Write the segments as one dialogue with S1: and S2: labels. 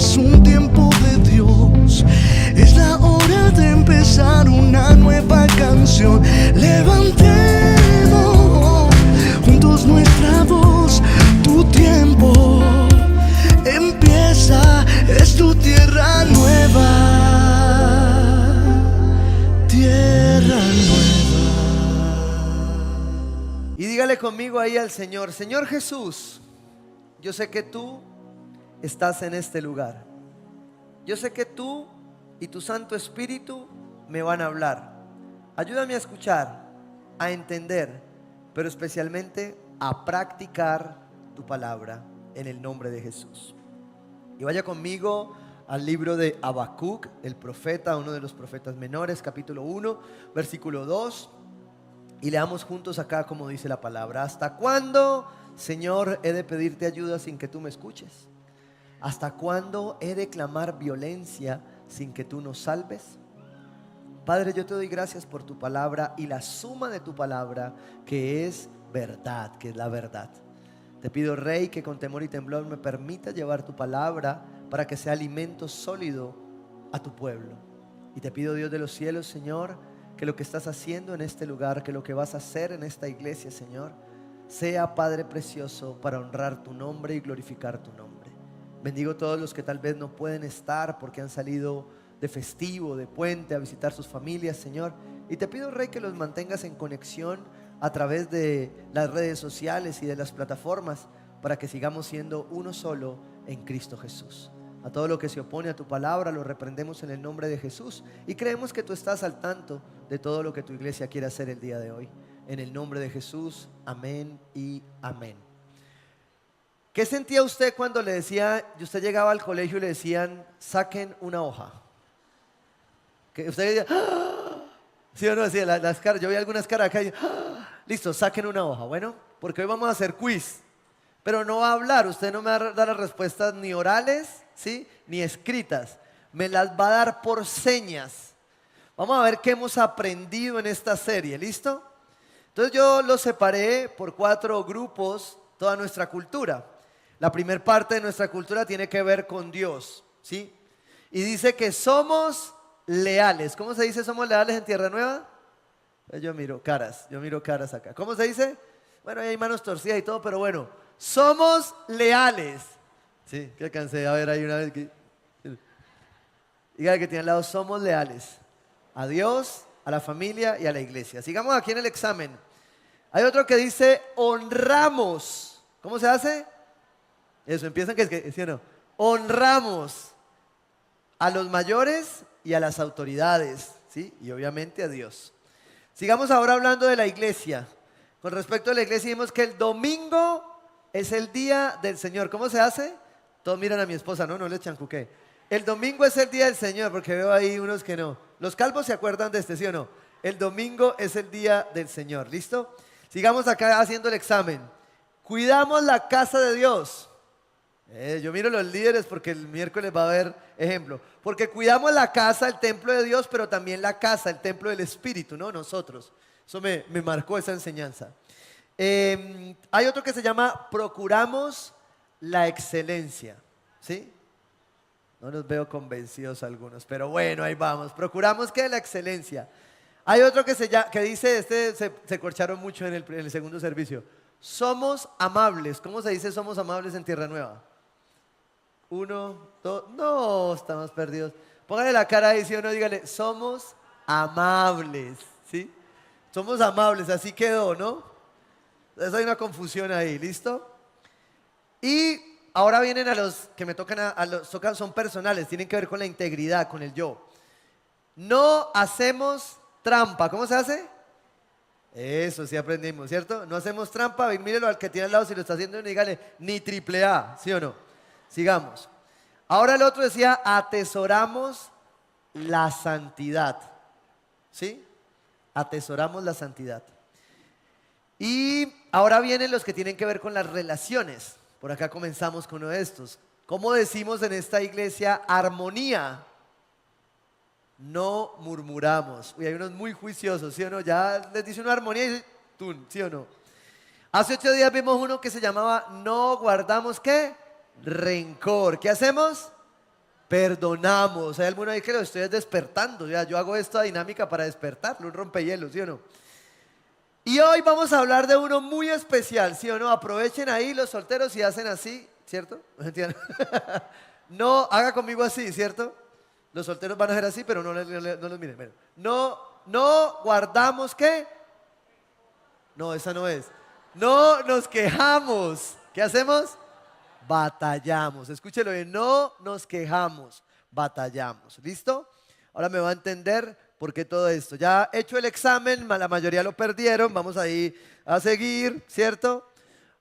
S1: es un tiempo de Dios. Es la hora de empezar una nueva canción. Levantemos juntos nuestra voz. Tu tiempo empieza, es tu tierra nueva. Tierra nueva.
S2: Y dígale conmigo ahí al Señor: Señor Jesús, yo sé que tú estás en este lugar. Yo sé que tú y tu Santo Espíritu me van a hablar. Ayúdame a escuchar, a entender, pero especialmente a practicar tu palabra en el nombre de Jesús. Y vaya conmigo al libro de Habacuc, el profeta, uno de los profetas menores, capítulo 1, versículo 2. Y leamos juntos acá como dice la palabra: ¿Hasta cuándo, Señor, he de pedirte ayuda sin que tú me escuches? ¿Hasta cuándo he de clamar violencia sin que tú nos salves? Padre, yo te doy gracias por tu palabra y la suma de tu palabra, que es verdad, que es la verdad. Te pido, Rey, que con temor y temblor me permita llevar tu palabra para que sea alimento sólido a tu pueblo. Y te pido, Dios de los cielos, Señor, que lo que estás haciendo en este lugar, que lo que vas a hacer en esta iglesia, Señor, sea, Padre precioso, para honrar tu nombre y glorificar tu nombre. Bendigo a todos los que tal vez no pueden estar porque han salido de festivo, de puente, a visitar sus familias, Señor. Y te pido, Rey, que los mantengas en conexión a través de las redes sociales y de las plataformas, para que sigamos siendo uno solo en Cristo Jesús. A todo lo que se opone a tu palabra lo reprendemos en el nombre de Jesús, y creemos que tú estás al tanto de todo lo que tu iglesia quiere hacer el día de hoy. En el nombre de Jesús, amén y amén. ¿Qué sentía usted cuando le decía, y usted llegaba al colegio y le decían, saquen una hoja? Que usted decía, ¡ah! ¿Sí o no? Decía, las caras, yo vi algunas caras acá y ¡ah! Listo, saquen una hoja. Bueno, porque hoy vamos a hacer quiz, pero no va a hablar, usted no me va a dar las respuestas ni orales, ¿sí?, ni escritas, me las va a dar por señas. Vamos a ver qué hemos aprendido en esta serie, ¿listo? Entonces yo lo separé por 4 grupos, toda nuestra cultura. La primera parte de nuestra cultura tiene que ver con Dios, ¿sí? Y dice que somos leales. ¿Cómo se dice somos leales en Tierra Nueva? Yo miro caras acá. ¿Cómo se dice? Bueno, ahí hay manos torcidas y todo, pero bueno, somos leales. Sí, que alcancé a ver ahí una vez que... Diga que tiene al lado, somos leales a Dios, a la familia y a la iglesia. Sigamos aquí en el examen. Hay otro que dice honramos. ¿Cómo se hace? Eso, empiezan que ¿sí o no? Honramos a los mayores y a las autoridades, ¿sí? Y obviamente a Dios. Sigamos ahora hablando de la iglesia. Con respecto a la iglesia, dijimos que el domingo es el día del Señor. ¿Cómo se hace? Todos miran a mi esposa, no le chancuqué. El domingo es el día del Señor, porque veo ahí unos que no. Los calvos se acuerdan de este, ¿sí o no? El domingo es el día del Señor, ¿listo? Sigamos acá haciendo el examen. Cuidamos la casa de Dios. Yo miro los líderes porque el miércoles va a haber ejemplo. Porque cuidamos la casa, el templo de Dios, pero también la casa, el templo del Espíritu, ¿no? Nosotros. Eso me marcó esa enseñanza. Hay otro que se llama procuramos la excelencia, ¿sí? No los veo convencidos algunos, pero bueno, ahí vamos. Procuramos que la excelencia. Hay otro que dice, se corcharon mucho en el segundo servicio. Somos amables. ¿Cómo se dice somos amables en Tierra Nueva? 1, 2, no, estamos perdidos. Póngale la cara ahí, ¿sí o no? Dígale, somos amables, ¿sí? Somos amables, así quedó, ¿no? Entonces hay una confusión ahí, ¿listo? Y ahora vienen a los que me tocan, son personales, tienen que ver con la integridad, con el yo. No hacemos trampa. ¿Cómo se hace? Eso sí aprendimos, ¿cierto? No hacemos trampa. Mírelo al que tiene al lado si lo está haciendo y dígale, ni triple A, ¿sí o no? Sigamos. Ahora el otro decía, atesoramos la santidad, ¿sí? Atesoramos la santidad. Y ahora vienen los que tienen que ver con las relaciones. Por acá comenzamos con uno de estos. ¿Cómo decimos en esta iglesia armonía? No murmuramos. Uy, hay unos muy juiciosos, ¿sí o no? Ya les dice una armonía y dice, tun, ¿sí o no? Hace 8 días vimos uno que se llamaba no guardamos, ¿qué? Rencor. ¿Qué hacemos? Perdonamos. Hay alguno ahí que lo estoy despertando. Ya, yo hago esta dinámica para despertarlo, un rompehielos, ¿sí o no? Y hoy vamos a hablar de uno muy especial, ¿sí o no? Aprovechen ahí los solteros y hacen así, ¿cierto? No, haga conmigo así, ¿cierto? Los solteros van a hacer así, pero no los miren. Bueno, no guardamos, ¿qué? No, esa no es. No nos quejamos. ¿Qué hacemos? Batallamos. Escúchelo bien. No nos quejamos, batallamos. ¿Listo? Ahora me va a entender por qué todo esto. Ya he hecho el examen, la mayoría lo perdieron. Vamos ahí a seguir, ¿cierto?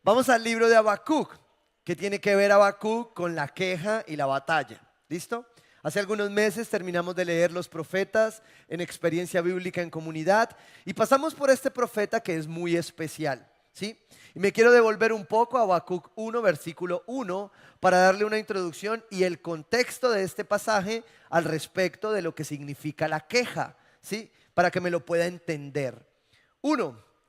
S2: Vamos al libro de Habacuc, que tiene que ver Habacuc con la queja y la batalla. ¿Listo? Hace algunos meses terminamos de leer los profetas en experiencia bíblica en comunidad y pasamos por este profeta que es muy especial, ¿sí? Y me quiero devolver un poco a Habacuc 1, versículo 1, para darle una introducción y el contexto de este pasaje al respecto de lo que significa la queja, ¿sí? Para que me lo pueda entender.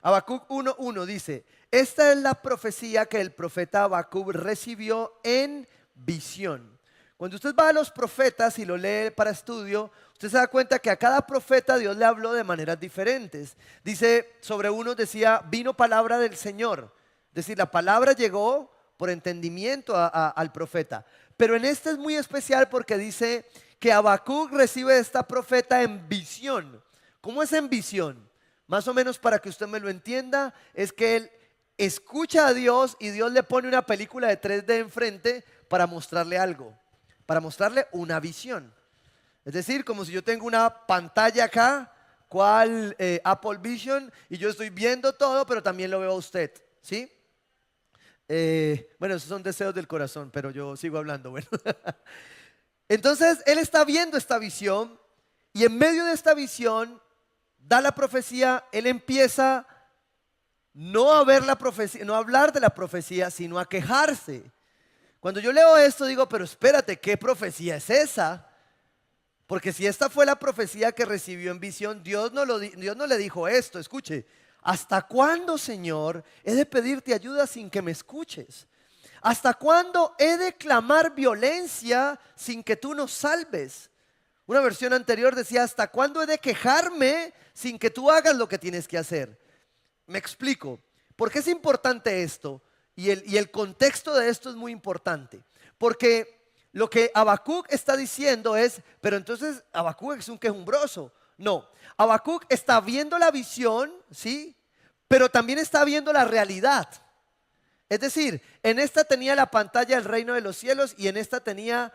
S2: Habacuc 1:1 dice: esta es la profecía que el profeta Habacuc recibió en visión. Cuando usted va a los profetas y lo lee para estudio, usted se da cuenta que a cada profeta Dios le habló de maneras diferentes. Dice, sobre uno decía, vino palabra del Señor. Es decir, la palabra llegó por entendimiento al profeta. Pero en este es muy especial porque dice que Habacuc recibe esta profeta en visión. ¿Cómo es en visión? Más o menos para que usted me lo entienda, es que él escucha a Dios y Dios le pone una película de 3D enfrente para mostrarle algo. Para mostrarle una visión. Es decir, como si yo tengo una pantalla acá, cual Apple Vision, y yo estoy viendo todo, pero también lo veo a usted, ¿sí? Bueno, esos son deseos del corazón, pero yo sigo hablando, bueno. Entonces, él está viendo esta visión, y en medio de esta visión, da la profecía, él empieza no a ver la profecía, no a hablar de la profecía, sino a quejarse. Cuando yo leo esto digo, pero espérate, ¿qué profecía es esa? Porque si esta fue la profecía que recibió en visión, Dios no le dijo esto. Escuche, ¿hasta cuándo, Señor, he de pedirte ayuda sin que me escuches? ¿Hasta cuándo he de clamar violencia sin que tú nos salves? Una versión anterior decía, ¿hasta cuándo he de quejarme sin que tú hagas lo que tienes que hacer? Me explico. ¿Por qué es importante esto? Y el contexto de esto es muy importante, porque lo que Habacuc está diciendo es, pero entonces Habacuc es un quejumbroso. No, Habacuc está viendo la visión, ¿sí? Pero también está viendo la realidad. Es decir, en esta tenía la pantalla del reino de los cielos y en esta tenía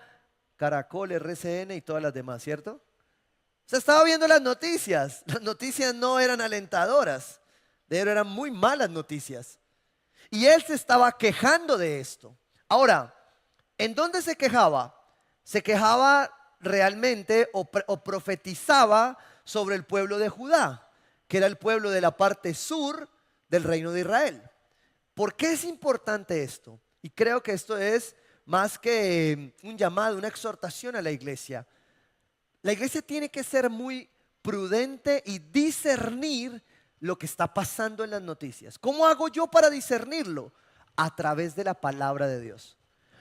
S2: Caracol, RCN y todas las demás, ¿cierto? O sea, estaba viendo las noticias. Las noticias no eran alentadoras, de hecho eran muy malas noticias. Y él se estaba quejando de esto. Ahora, ¿en dónde se quejaba? Se quejaba realmente o profetizaba sobre el pueblo de Judá, que era el pueblo de la parte sur del reino de Israel. ¿Por qué es importante esto? Y creo que esto es más que un llamado, una exhortación a la iglesia. La iglesia tiene que ser muy prudente y discernir lo que está pasando en las noticias. ¿Cómo hago yo para discernirlo? A través de la palabra de Dios.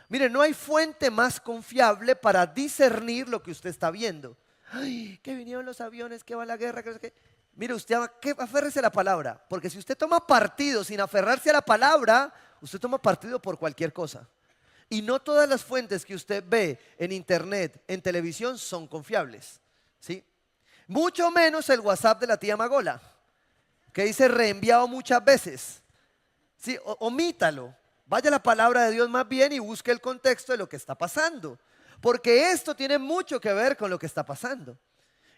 S2: Mire, no hay fuente más confiable para discernir lo que usted está viendo. Ay, que vinieron los aviones, que va la guerra, que no sé qué. Mire, usted aférrese a la palabra, porque si usted toma partido sin aferrarse a la palabra, usted toma partido por cualquier cosa. Y no todas las fuentes que usted ve en internet, en televisión, son confiables, ¿sí? Mucho menos el WhatsApp de la tía Magola, que dice reenviado muchas veces. Sí, omítalo. Vaya a la palabra de Dios más bien y busque el contexto de lo que está pasando. Porque esto tiene mucho que ver con lo que está pasando.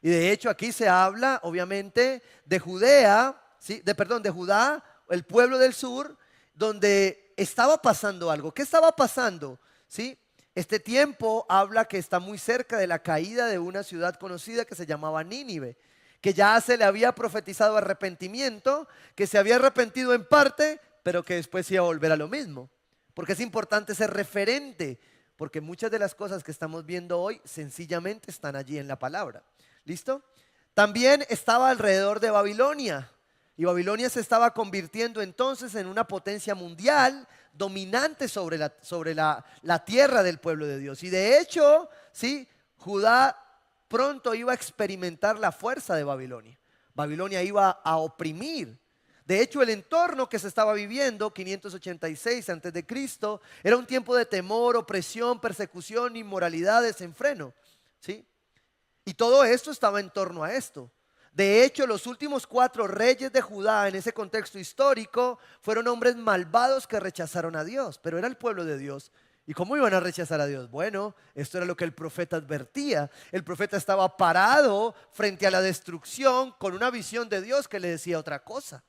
S2: Y de hecho aquí se habla obviamente de Judea, ¿sí? de Judá, el pueblo del sur, donde estaba pasando algo. ¿Qué estaba pasando? ¿Sí? Este tiempo habla que está muy cerca de la caída de una ciudad conocida que se llamaba Nínive, que ya se le había profetizado arrepentimiento, que se había arrepentido en parte, pero que después iba a volver a lo mismo. Porque es importante ser referente, porque muchas de las cosas que estamos viendo hoy sencillamente están allí en la palabra. ¿Listo? También estaba alrededor de Babilonia, y Babilonia se estaba convirtiendo entonces en una potencia mundial dominante sobre la tierra del pueblo de Dios. Y de hecho ¿sí? Judá pronto iba a experimentar la fuerza de Babilonia. Babilonia iba a oprimir. De hecho, el entorno que se estaba viviendo, 586 antes de Cristo, era un tiempo de temor, opresión, persecución, inmoralidad, desenfreno, ¿sí? Y todo esto estaba en torno a esto. De hecho, los últimos 4 reyes de Judá en ese contexto histórico fueron hombres malvados que rechazaron a Dios, pero era el pueblo de Dios. ¿Y cómo iban a rechazar a Dios? Bueno, esto era lo que el profeta advertía. El profeta estaba parado frente a la destrucción con una visión de Dios que le decía otra cosa.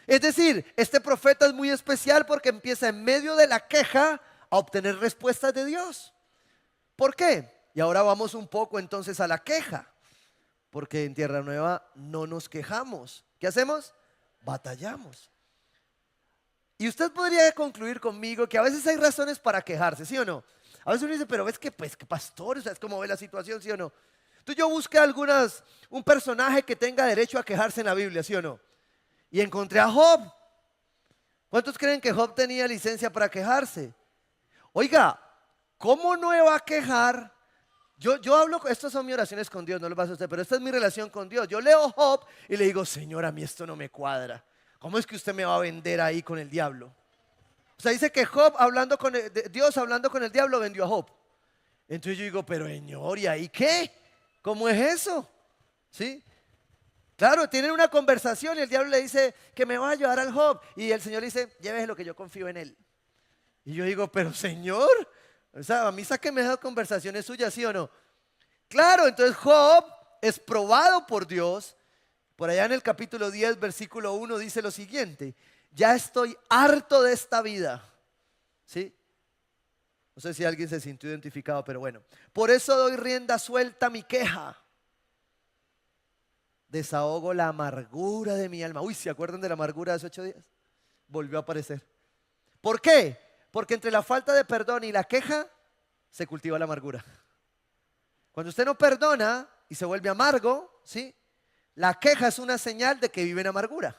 S2: Es decir, este profeta es muy especial porque empieza en medio de la queja a obtener respuestas de Dios. ¿Por qué? Y ahora vamos un poco entonces a la queja. Porque en Tierra Nueva no nos quejamos. ¿Qué hacemos? Batallamos. Y usted podría concluir conmigo que a veces hay razones para quejarse, ¿sí o no? A veces uno dice, pero ves que, pues, que pastor, o sea, es como ve la situación, ¿sí o no? Entonces yo busqué un personaje que tenga derecho a quejarse en la Biblia, ¿sí o no? Y encontré a Job. ¿Cuántos creen que Job tenía licencia para quejarse? Oiga, ¿cómo no me va a quejar? Yo hablo, estas son mis oraciones con Dios, no lo pasa a usted, pero esta es mi relación con Dios. Yo leo Job y le digo, Señor, a mí esto no me cuadra. ¿Cómo es que usted me va a vender ahí con el diablo? O sea, dice que Job Dios hablando con el diablo vendió a Job. Entonces yo digo, pero Señor, ¿y ahí qué? ¿Cómo es eso? ¿Sí? Claro, tienen una conversación y el diablo le dice que me va a llevar al Job. Y el Señor le dice, llévese lo que yo confío en él. Y yo digo, pero Señor, o sea, a mí sáqueme esas conversaciones suyas, ¿sí o no? Claro, entonces Job es probado por Dios. Por allá en el capítulo 10, versículo 1 dice lo siguiente: ya estoy harto de esta vida. ¿Sí? No sé si alguien se sintió identificado, pero bueno. Por eso doy rienda suelta a mi queja. Desahogo la amargura de mi alma. Uy, ¿se acuerdan de la amargura de hace 8 días? Volvió a aparecer. ¿Por qué? Porque entre la falta de perdón y la queja se cultiva la amargura. Cuando usted no perdona y se vuelve amargo, ¿sí? La queja es una señal de que vive en amargura.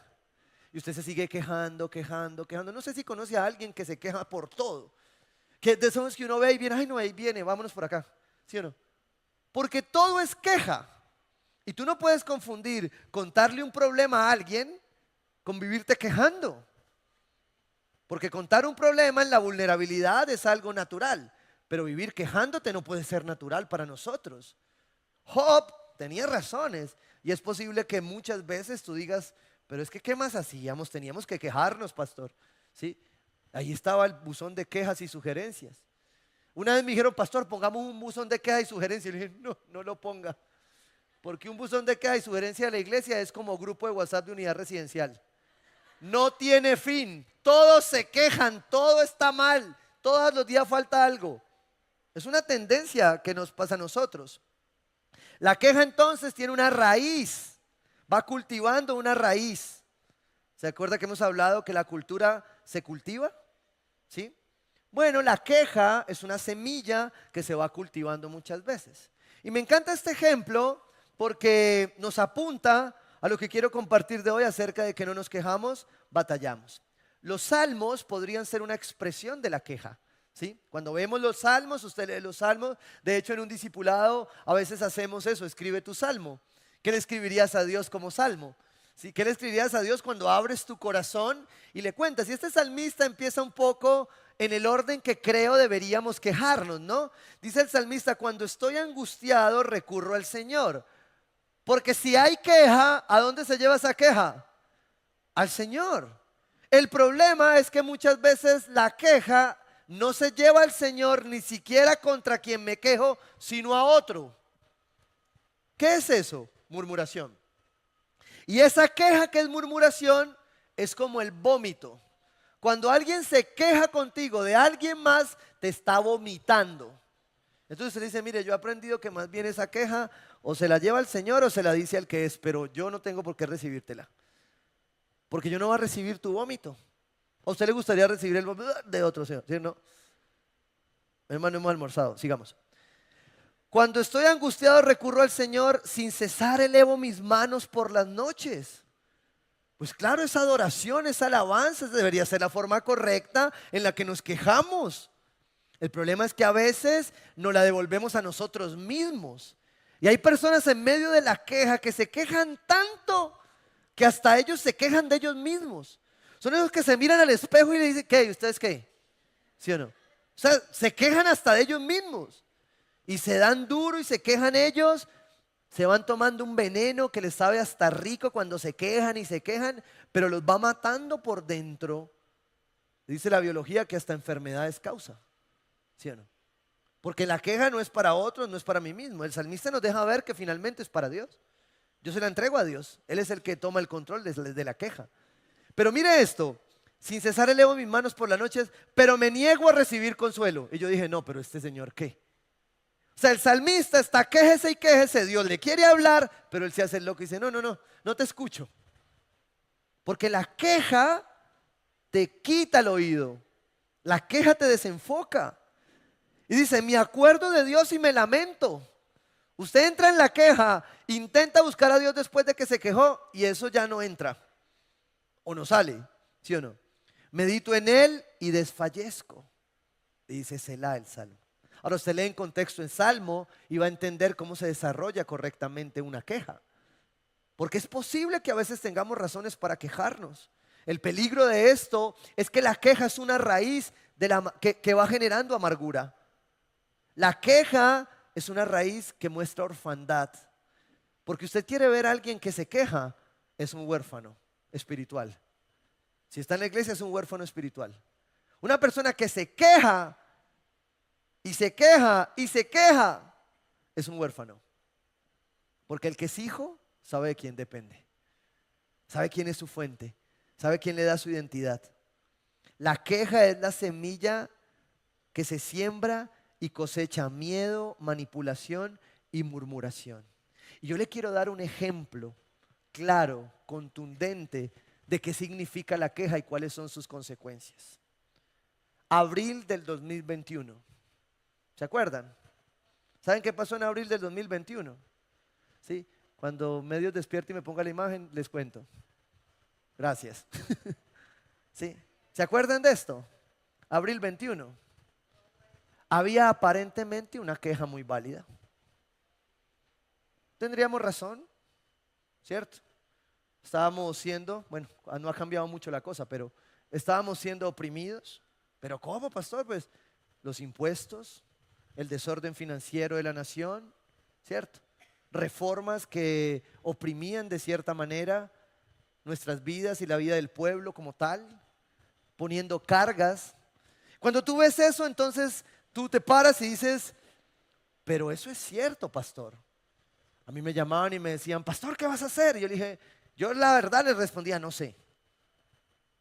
S2: Y usted se sigue quejando, quejando, quejando. No sé si conoce a alguien que se queja por todo. Que de esos que uno ve y viene, ay no, ahí viene, vámonos por acá. ¿Sí o no? Porque todo es queja. Y tú no puedes confundir contarle un problema a alguien con vivirte quejando. Porque contar un problema en la vulnerabilidad es algo natural. Pero vivir quejándote no puede ser natural para nosotros. Job tenía razones. Y es posible que muchas veces tú digas, pero es que ¿qué más hacíamos? Teníamos que quejarnos, pastor. ¿Sí? Ahí estaba el buzón de quejas y sugerencias. Una vez me dijeron, pastor, pongamos un buzón de quejas y sugerencias. Y le dije, no, no lo ponga. Porque un buzón de quejas y sugerencias de la iglesia es como grupo de WhatsApp de unidad residencial. No tiene fin. Todos se quejan, todo está mal. Todos los días falta algo. Es una tendencia que nos pasa a nosotros. La queja entonces tiene una raíz, va cultivando una raíz. ¿Se acuerda que hemos hablado que la cultura se cultiva? ¿Sí? Bueno, la queja es una semilla que se va cultivando muchas veces. Y me encanta este ejemplo porque nos apunta a lo que quiero compartir de hoy acerca de que no nos quejamos, batallamos. Los salmos podrían ser una expresión de la queja. ¿Sí? Cuando vemos los salmos, usted lee los salmos. De hecho, en un discipulado a veces hacemos eso: escribe tu salmo. ¿Qué le escribirías a Dios como salmo? ¿Sí? ¿Qué le escribirías a Dios cuando abres tu corazón y le cuentas? Y este salmista empieza un poco en el orden que creo deberíamos quejarnos, ¿no? Dice el salmista, cuando estoy angustiado recurro al Señor. Porque si hay queja, ¿a dónde se lleva esa queja? Al Señor. El problema es que muchas veces la queja no se lleva al Señor ni siquiera contra quien me quejo, sino a otro. ¿Qué es eso? Murmuración. Y esa queja que es murmuración es como el vómito. Cuando alguien se queja contigo de alguien más, te está vomitando. Entonces se dice, mire, yo he aprendido que más bien esa queja o se la lleva al Señor o se la dice al que es, pero yo no tengo por qué recibírtela. Porque yo no voy a recibir tu vómito. ¿A usted le gustaría recibir el vómito de otro, señor? ¿Sí o no? Hermano, hemos almorzado. Sigamos. Cuando estoy angustiado recurro al Señor, sin cesar elevo mis manos por las noches. Pues claro, esa adoración, esa alabanza debería ser la forma correcta en la que nos quejamos. El problema es que a veces nos la devolvemos a nosotros mismos. Y hay personas en medio de la queja que se quejan tanto que hasta ellos se quejan de ellos mismos. Son esos que se miran al espejo y le dicen, ¿qué? ¿Ustedes qué? ¿Sí o no? O sea, se quejan hasta de ellos mismos. Y se dan duro y se quejan ellos. Se van tomando un veneno que les sabe hasta rico cuando se quejan y se quejan, pero los va matando por dentro. Dice la biología que hasta enfermedades causa. ¿Sí o no? Porque la queja no es para otros, no es para mí mismo. El salmista nos deja ver que finalmente es para Dios. Yo se la entrego a Dios. Él es el que toma el control de la queja. Pero mire esto. Sin cesar elevo mis manos por las noches, pero me niego a recibir consuelo. Y yo dije, no, pero este señor, ¿qué? O sea, el salmista está quéjese y quéjese. Dios le quiere hablar, pero él se hace el loco y dice, no te escucho. Porque la queja te quita el oído. La queja te desenfoca. Y dice, me acuerdo de Dios y me lamento. Usted entra en la queja, intenta buscar a Dios después de que se quejó y eso ya no entra. O no sale, ¿sí o no? Medito en Él y desfallezco. Y dice Selah el Salmo. Ahora usted lee en contexto en Salmo y va a entender cómo se desarrolla correctamente una queja. Porque es posible que a veces tengamos razones para quejarnos. El peligro de esto es que la queja es una raíz que va generando amargura. La queja es una raíz que muestra orfandad. Porque usted quiere ver a alguien que se queja, es un huérfano espiritual. Si está en la iglesia es un huérfano espiritual. Una persona que se queja y se queja y se queja es un huérfano. Porque el que es hijo sabe de quién depende. Sabe quién es su fuente. Sabe quién le da su identidad. La queja es la semilla que se siembra y cosecha miedo, manipulación y murmuración. Y yo le quiero dar un ejemplo claro, contundente de qué significa la queja y cuáles son sus consecuencias. Abril del 2021. ¿Se acuerdan? ¿Saben qué pasó en abril del 2021? ¿Sí? Cuando medio despierte y me ponga la imagen, les cuento. Gracias. ¿Sí? ¿Se acuerdan de esto? Abril 21. Había aparentemente una queja muy válida. Tendríamos razón, ¿cierto? Estábamos siendo, bueno, no ha cambiado mucho la cosa, pero estábamos siendo oprimidos. ¿Pero cómo, pastor? Pues los impuestos, el desorden financiero de la nación, ¿cierto? Reformas que oprimían de cierta manera nuestras vidas y la vida del pueblo como tal, poniendo cargas. Cuando tú ves eso, entonces tú te paras y dices, pero eso es cierto, pastor. A mí me llamaban y me decían, pastor, ¿qué vas a hacer? Y yo la verdad les respondía, no sé.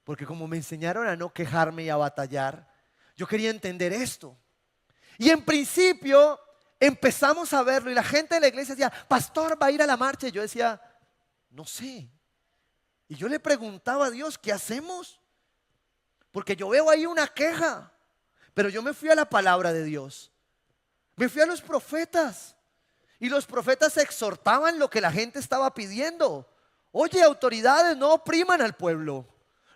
S2: Porque como me enseñaron a no quejarme y a batallar, yo quería entender esto. Y en principio empezamos a verlo y la gente de la iglesia decía, pastor, va a ir a la marcha. Y yo decía, no sé. Y yo le preguntaba a Dios, ¿qué hacemos? Porque yo veo ahí una queja. Pero yo me fui a la palabra de Dios. Me fui a los profetas. Y los profetas exhortaban lo que la gente estaba pidiendo. Oye, autoridades, no opriman al pueblo.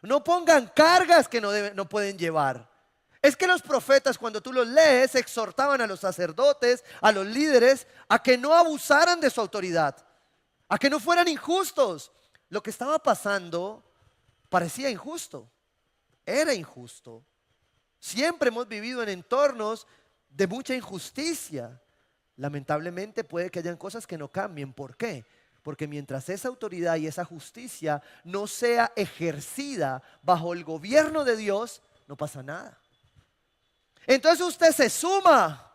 S2: No pongan cargas que no pueden llevar. Es que los profetas, cuando tú los lees, exhortaban a los sacerdotes, a los líderes, a que no abusaran de su autoridad, a que no fueran injustos. Lo que estaba pasando parecía injusto, era injusto. Siempre hemos vivido en entornos de mucha injusticia. Lamentablemente puede que hayan cosas que no cambien. ¿Por qué? Porque mientras esa autoridad y esa justicia no sea ejercida bajo el gobierno de Dios, no pasa nada. Entonces usted se suma.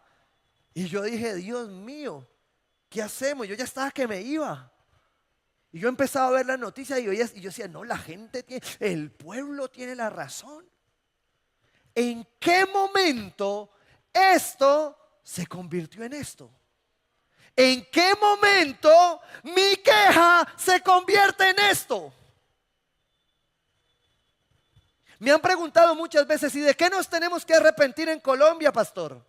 S2: Y yo dije, Dios mío, ¿qué hacemos? Yo ya estaba que me iba. Y yo empezaba a ver las noticias y yo decía, no, la gente tiene, el pueblo tiene la razón. ¿En qué momento esto se convirtió en esto? ¿En qué momento mi queja se convierte en esto? Me han preguntado muchas veces, ¿y de qué nos tenemos que arrepentir en Colombia, pastor?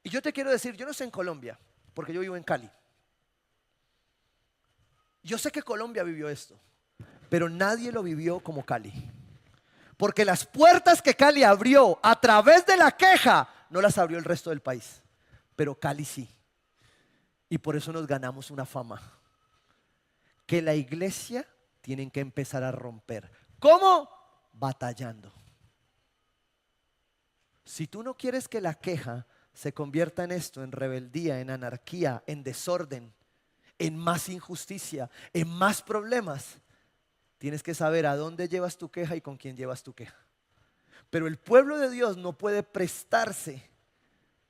S2: Y yo te quiero decir, yo no sé en Colombia, porque yo vivo en Cali. Yo sé que Colombia vivió esto, pero nadie lo vivió como Cali. Porque las puertas que Cali abrió a través de la queja, no las abrió el resto del país. Pero Cali sí. Y por eso nos ganamos una fama. Que la iglesia tienen que empezar a romper. ¿Cómo? Batallando. Si tú no quieres que la queja se convierta en esto, en rebeldía, en anarquía, en desorden, en más injusticia, en más problemas, tienes que saber a dónde llevas tu queja y con quién llevas tu queja. Pero el pueblo de Dios no puede prestarse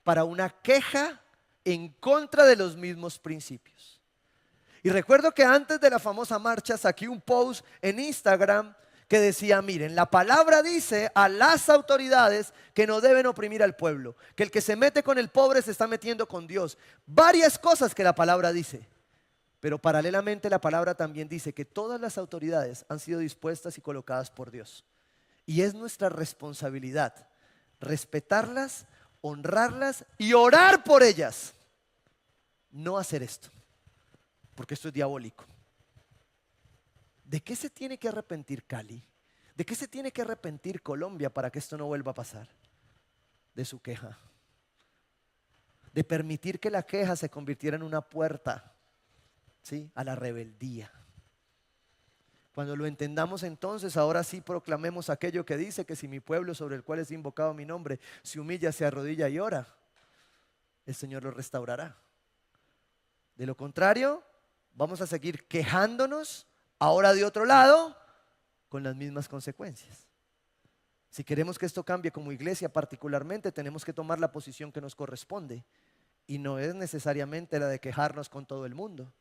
S2: para una queja en contra de los mismos principios. Y recuerdo que antes de la famosa marcha saqué un post en Instagram que decía, miren, la palabra dice a las autoridades que no deben oprimir al pueblo, que el que se mete con el pobre se está metiendo con Dios. Varias cosas que la palabra dice. Pero paralelamente la palabra también dice que todas las autoridades han sido dispuestas y colocadas por Dios. Y es nuestra responsabilidad respetarlas, honrarlas y orar por ellas. No hacer esto, porque esto es diabólico. ¿De qué se tiene que arrepentir Cali? ¿De qué se tiene que arrepentir Colombia para que esto no vuelva a pasar? De su queja. De permitir que la queja se convirtiera en una puerta, ¿sí?, a la rebeldía. Cuando lo entendamos entonces, ahora sí proclamemos aquello que dice que si mi pueblo sobre el cual es invocado mi nombre se humilla, se arrodilla y ora, el Señor lo restaurará. De lo contrario, vamos a seguir quejándonos ahora de otro lado con las mismas consecuencias. Si queremos que esto cambie como iglesia particularmente, tenemos que tomar la posición que nos corresponde. Y no es necesariamente la de quejarnos con todo el mundo.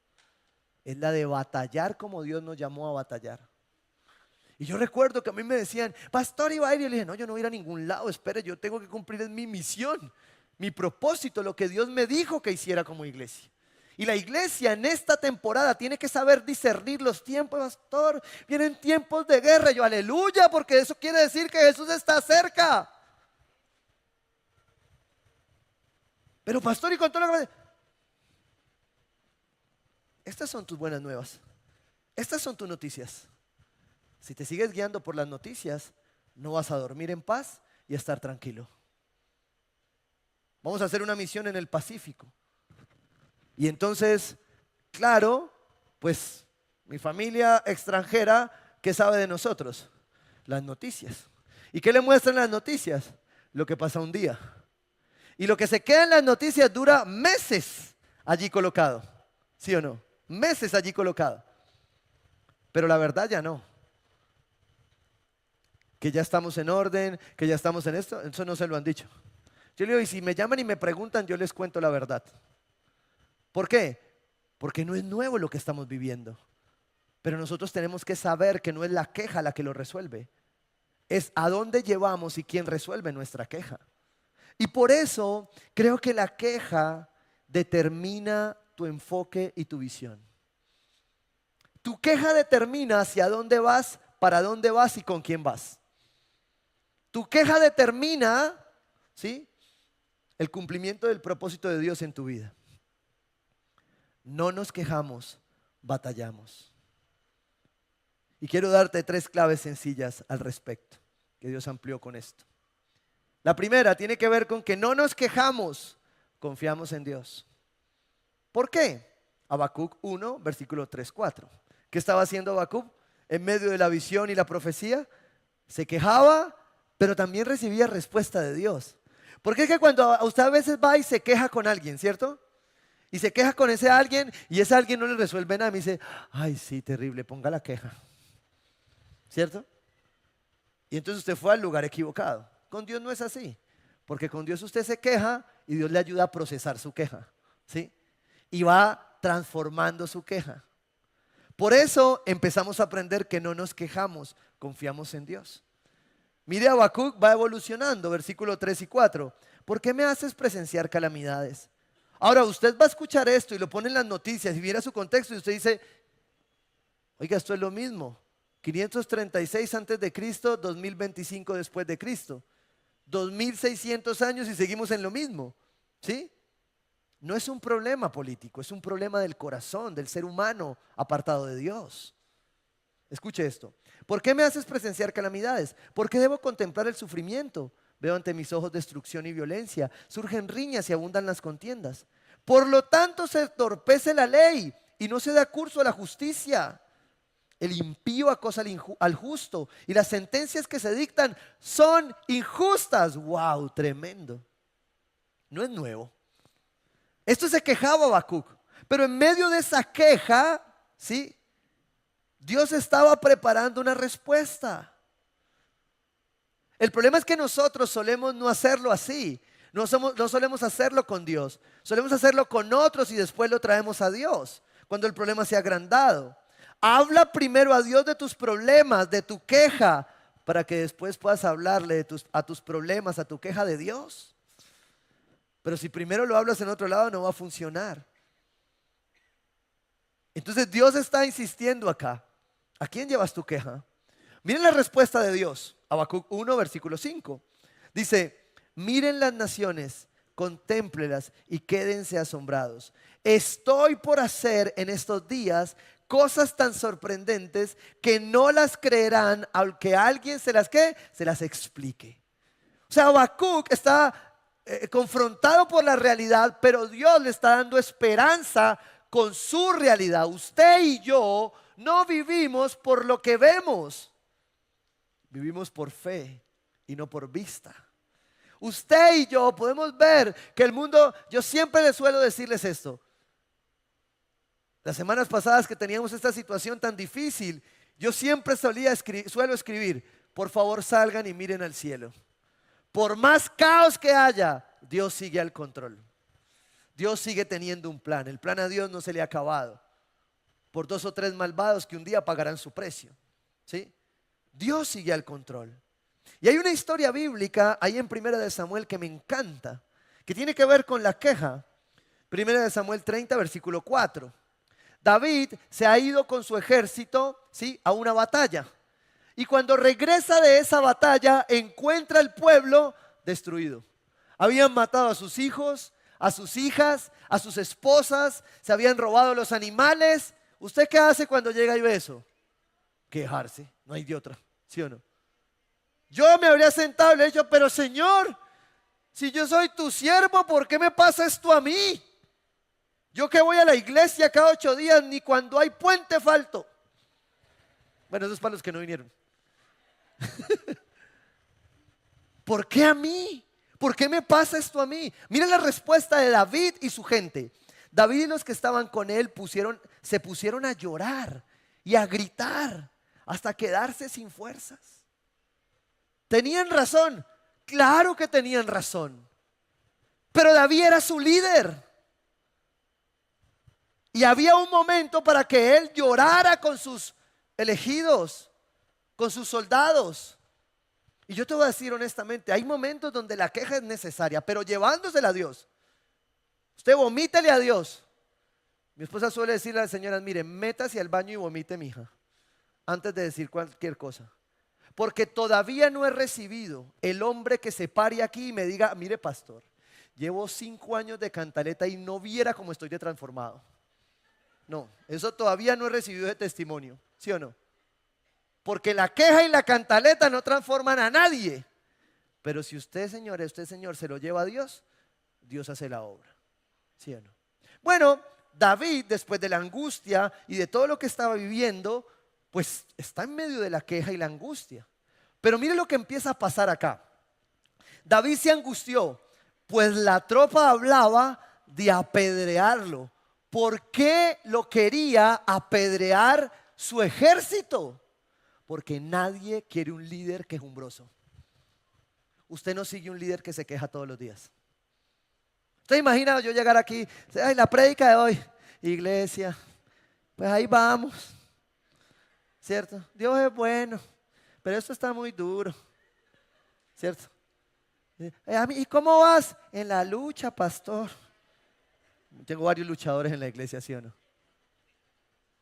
S2: Es la de batallar como Dios nos llamó a batallar. Y yo recuerdo que a mí me decían, pastor, ¿iba a ir? Y yo le dije, no, yo no voy a ir a ningún lado, espere, yo tengo que cumplir mi misión, mi propósito, lo que Dios me dijo que hiciera como iglesia. Y la iglesia en esta temporada tiene que saber discernir los tiempos, pastor. Vienen tiempos de guerra. Y yo, aleluya, porque eso quiere decir que Jesús está cerca. Pero pastor, ¿y con todo lo que... Estas son tus buenas nuevas. Estas son tus noticias. Si te sigues guiando por las noticias, no vas a dormir en paz y a estar tranquilo. Vamos a hacer una misión en el Pacífico. Y entonces, claro, pues mi familia extranjera, ¿qué sabe de nosotros? Las noticias. ¿Y qué le muestran las noticias? Lo que pasa un día. Y lo que se queda en las noticias dura meses allí colocado. ¿Sí o no? Meses allí colocado. Pero la verdad ya no. Que ya estamos en orden, que ya estamos en esto, eso no se lo han dicho. Yo le digo, y si me llaman y me preguntan, yo les cuento la verdad. ¿Por qué? Porque no es nuevo lo que estamos viviendo. Pero nosotros tenemos que saber que no es la queja la que lo resuelve. Es a dónde llevamos y quién resuelve nuestra queja. Y por eso creo que la queja determina tu enfoque y tu visión. Tu queja determina hacia dónde vas, para dónde vas y con quién vas. Tu queja determina, ¿sí?, el cumplimiento del propósito de Dios en tu vida. No nos quejamos, batallamos. Y quiero darte 3 claves sencillas al respecto, que Dios amplió con esto. La primera tiene que ver con que no nos quejamos, confiamos en Dios. ¿Por qué? Habacuc 1, versículo 3-4. ¿Qué estaba haciendo Habacuc en medio de la visión y la profecía? Se quejaba, pero también recibía respuesta de Dios. Porque es que cuando usted a veces va y se queja con alguien, ¿cierto? Y se queja con ese alguien y ese alguien no le resuelve nada. Me dice, ay, sí, terrible, ponga la queja. ¿Cierto? Y entonces usted fue al lugar equivocado. Con Dios no es así. Porque con Dios usted se queja y Dios le ayuda a procesar su queja. ¿Sí? Y va transformando su queja. Por eso empezamos a aprender que no nos quejamos, confiamos en Dios. Mire, Habacuc va evolucionando, versículo 3 y 4. ¿Por qué me haces presenciar calamidades? Ahora usted va a escuchar esto y lo pone en las noticias y viera su contexto y usted dice, oiga, esto es lo mismo. 536 antes de Cristo, 2025 después de Cristo. 2600 años y seguimos en lo mismo. ¿Sí? No es un problema político, es un problema del corazón, del ser humano apartado de Dios. Escuche esto. ¿Por qué me haces presenciar calamidades? ¿Por qué debo contemplar el sufrimiento? Veo ante mis ojos destrucción y violencia. Surgen riñas y abundan las contiendas. Por lo tanto se entorpece la ley y no se da curso a la justicia. El impío acosa al justo y las sentencias que se dictan son injustas. ¡Wow! Tremendo. No es nuevo. Esto se quejaba Habacuc, pero en medio de esa queja, ¿sí?, Dios estaba preparando una respuesta. El problema es que nosotros solemos no hacerlo así. No solemos hacerlo con Dios. Solemos hacerlo con otros y después lo traemos a Dios cuando el problema se ha agrandado. Habla primero a Dios de tus problemas, de tu queja, para que después puedas hablarle a tus problemas, a tu queja de Dios. Pero si primero lo hablas en otro lado, no va a funcionar. Entonces Dios está insistiendo acá. ¿A quién llevas tu queja? Miren la respuesta de Dios. Habacuc 1, versículo 5. Dice, miren las naciones, contémplelas y quédense asombrados. Estoy por hacer en estos días cosas tan sorprendentes que no las creerán aunque alguien se las explique. O sea, Habacuc está confrontado por la realidad, pero Dios le está dando esperanza con su realidad. Usted y yo no vivimos por lo que vemos, vivimos por fe y no por vista. Usted y yo podemos ver que el mundo, yo siempre les suelo decirles esto. Las semanas pasadas que teníamos esta situación tan difícil, yo siempre suelo escribir, por favor salgan y miren al cielo. Por más caos que haya, Dios sigue al control. Dios sigue teniendo un plan. El plan a Dios no se le ha acabado. Por 2 o 3 malvados que un día pagarán su precio, ¿sí? Dios sigue al control. Y hay una historia bíblica ahí en 1 de Samuel que me encanta, que tiene que ver con la queja. 1 de Samuel 30, versículo 4. David se ha ido con su ejército, ¿sí?, a una batalla. Y cuando regresa de esa batalla, encuentra el pueblo destruido. Habían matado a sus hijos, a sus hijas, a sus esposas, se habían robado los animales. ¿Usted qué hace cuando llega y ve eso? Quejarse, no hay de otra, ¿sí o no? Yo me habría sentado y le he dicho, pero Señor, si yo soy tu siervo, ¿por qué me pasa esto a mí? Yo que voy a la iglesia cada 8 días, ni cuando hay puente falto. Bueno, eso es para los que no vinieron. ¿Por qué a mí? ¿Por qué me pasa esto a mí? Miren la respuesta de David y su gente. David y los que estaban con él se pusieron a llorar y a gritar hasta quedarse sin fuerzas. ¿Tenían razón? Claro que tenían razón. Pero David era su líder. Y había un momento para que él llorara con sus elegidos, con sus soldados. Y yo te voy a decir honestamente, hay momentos donde la queja es necesaria, pero llevándosela a Dios. Usted vomítele a Dios. Mi esposa suele decirle a las señoras, mire, métase al baño y vomite, mija, antes de decir cualquier cosa. Porque todavía no he recibido el hombre que se pare aquí y me diga, mire pastor, llevo 5 años de cantaleta y no viera cómo estoy de transformado. No, eso todavía no he recibido de testimonio, ¿sí o no? Porque la queja y la cantaleta no transforman a nadie. Pero si usted, señor, se lo lleva a Dios, Dios hace la obra, ¿sí o no? Bueno, David, después de la angustia y de todo lo que estaba viviendo, pues está en medio de la queja y la angustia. Pero mire lo que empieza a pasar acá. David se angustió, pues la tropa hablaba de apedrearlo. ¿Por qué lo quería apedrear su ejército? Porque nadie quiere un líder quejumbroso. Usted no sigue un líder que se queja todos los días. ¿Usted imagina yo llegar aquí? Ay, la prédica de hoy, iglesia, pues ahí vamos, ¿cierto? Dios es bueno, pero esto está muy duro, ¿cierto? ¿Y cómo vas? En la lucha, pastor. Tengo varios luchadores en la iglesia, ¿sí o no?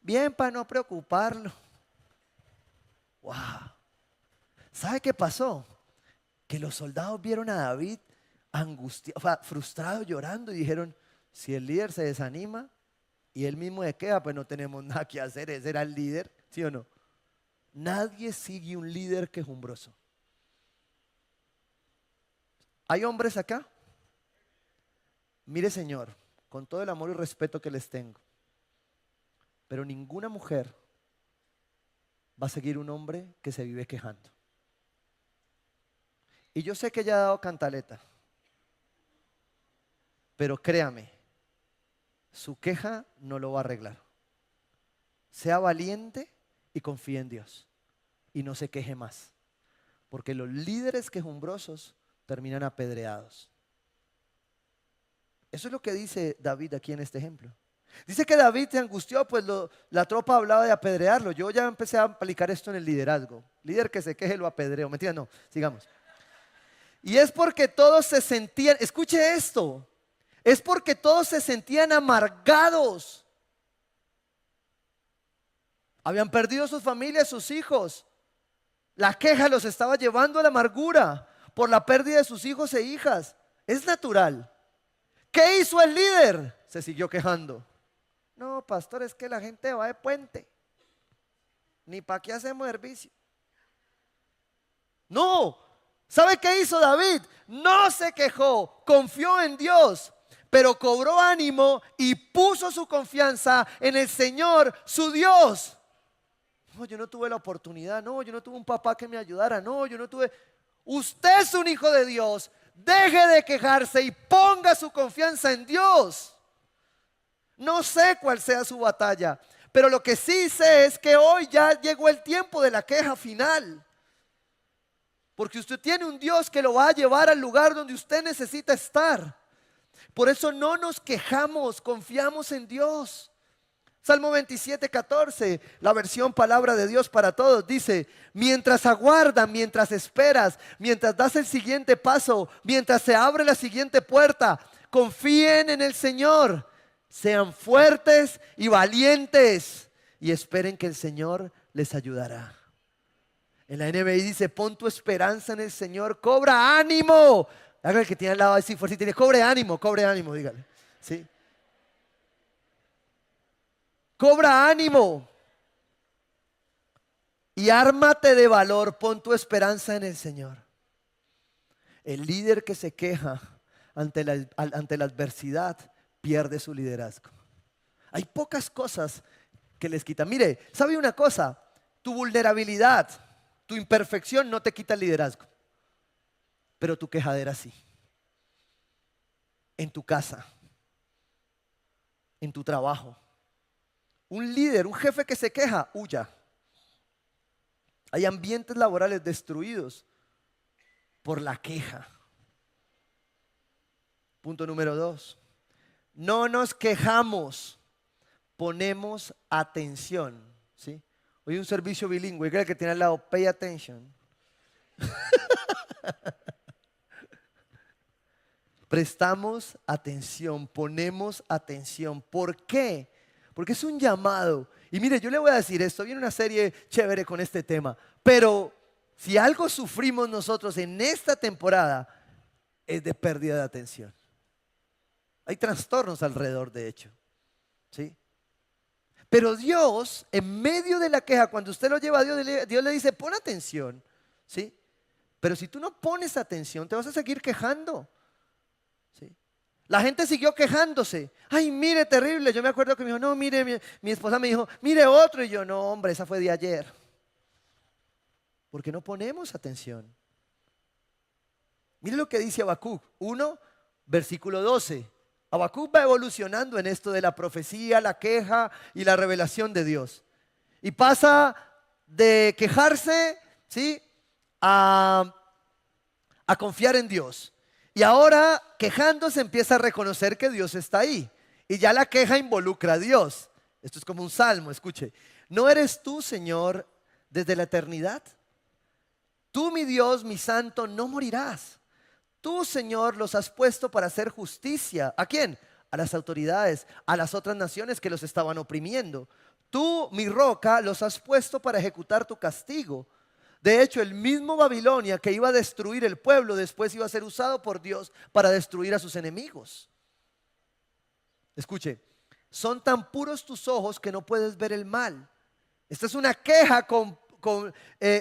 S2: Bien, para no preocuparlo. Wow. ¿Sabe qué pasó? Que los soldados vieron a David angustiado, frustrado, llorando y dijeron, si el líder se desanima y él mismo se queda, pues no tenemos nada que hacer, ese era el líder, ¿sí o no? Nadie sigue un líder quejumbroso. ¿Hay hombres acá? Mire, Señor, con todo el amor y respeto que les tengo, pero ninguna mujer va a seguir un hombre que se vive quejando. Y yo sé que ella ha dado cantaleta, pero créame, su queja no lo va a arreglar. Sea valiente y confíe en Dios y no se queje más, porque los líderes quejumbrosos terminan apedreados. Eso es lo que dice David aquí en este ejemplo. Dice que David se angustió, pues la tropa hablaba de apedrearlo. Yo ya empecé a aplicar esto en el liderazgo. Líder que se queje lo apedreo. Mentira, no, sigamos. Y es porque todos se sentían, escuche esto, es porque todos se sentían amargados. Habían perdido sus familias, sus hijos. La queja los estaba llevando a la amargura por la pérdida de sus hijos e hijas. Es natural. ¿Qué hizo el líder? Se siguió quejando. No, pastor, es que la gente va de puente. Ni para qué hacemos servicio. No. ¿Sabe qué hizo David? No se quejó, confió en Dios, pero cobró ánimo y puso su confianza en el Señor, su Dios. No, yo no tuve la oportunidad, no, yo no tuve un papá que me ayudara, no, yo no tuve. Usted es un hijo de Dios, deje de quejarse y ponga su confianza en Dios. No sé cuál sea su batalla, pero lo que sí sé es que hoy ya llegó el tiempo de la queja final. Porque usted tiene un Dios que lo va a llevar al lugar donde usted necesita estar. Por eso no nos quejamos, confiamos en Dios. Salmo 27:14, la versión Palabra de Dios para Todos, dice: mientras aguardan, mientras esperas, mientras das el siguiente paso, mientras se abre la siguiente puerta, confíen en el Señor, sean fuertes y valientes y esperen que el Señor les ayudará. En la NBI dice: pon tu esperanza en el Señor, cobra ánimo. Haga el que tiene al lado así fuerte y tiene: cobre ánimo, dígale. ¿Sí? Cobra ánimo y ármate de valor, pon tu esperanza en el Señor. El líder que se queja ante la adversidad pierde su liderazgo. Hay pocas cosas que les quitan. Mire, ¿sabe una cosa? Tu vulnerabilidad, tu imperfección no te quita el liderazgo, pero tu quejadera sí. En tu casa, en tu trabajo. Un líder, un jefe que se queja, huya. Hay ambientes laborales destruidos por la queja. Punto número 2. No nos quejamos, ponemos atención. ¿Sí? Hoy un servicio bilingüe, creo que tiene al lado: pay attention. Prestamos atención, ponemos atención. ¿Por qué? Porque es un llamado. Y mire, yo le voy a decir esto, viene una serie chévere con este tema, pero si algo sufrimos nosotros en esta temporada es de pérdida de atención. Hay trastornos alrededor, de hecho. ¿Sí? Pero Dios, en medio de la queja, cuando usted lo lleva a Dios, Dios le dice: pon atención. ¿Sí? Pero si tú no pones atención, te vas a seguir quejando. ¿Sí? La gente siguió quejándose. Ay, mire, terrible. Yo me acuerdo que me dijo: no, mire, mi esposa me dijo: mire otro. Y yo: no, hombre, esa fue de ayer. Porque no ponemos atención. Mire lo que dice Habacuc 1, versículo 12. Habacuc va evolucionando en esto de la profecía, la queja y la revelación de Dios. Y pasa de quejarse, ¿sí?, a confiar en Dios. Y ahora, quejándose, empieza a reconocer que Dios está ahí. Y ya la queja involucra a Dios. Esto es como un salmo, escuche. ¿No eres tú, Señor, desde la eternidad? Tú, mi Dios, mi santo, no morirás. Tú, Señor, los has puesto para hacer justicia. ¿A quién? A las autoridades, a las otras naciones que los estaban oprimiendo. Tú, mi roca, los has puesto para ejecutar tu castigo. De hecho, el mismo Babilonia que iba a destruir el pueblo, después iba a ser usado por Dios para destruir a sus enemigos. Escuche, son tan puros tus ojos que no puedes ver el mal. Esta es una queja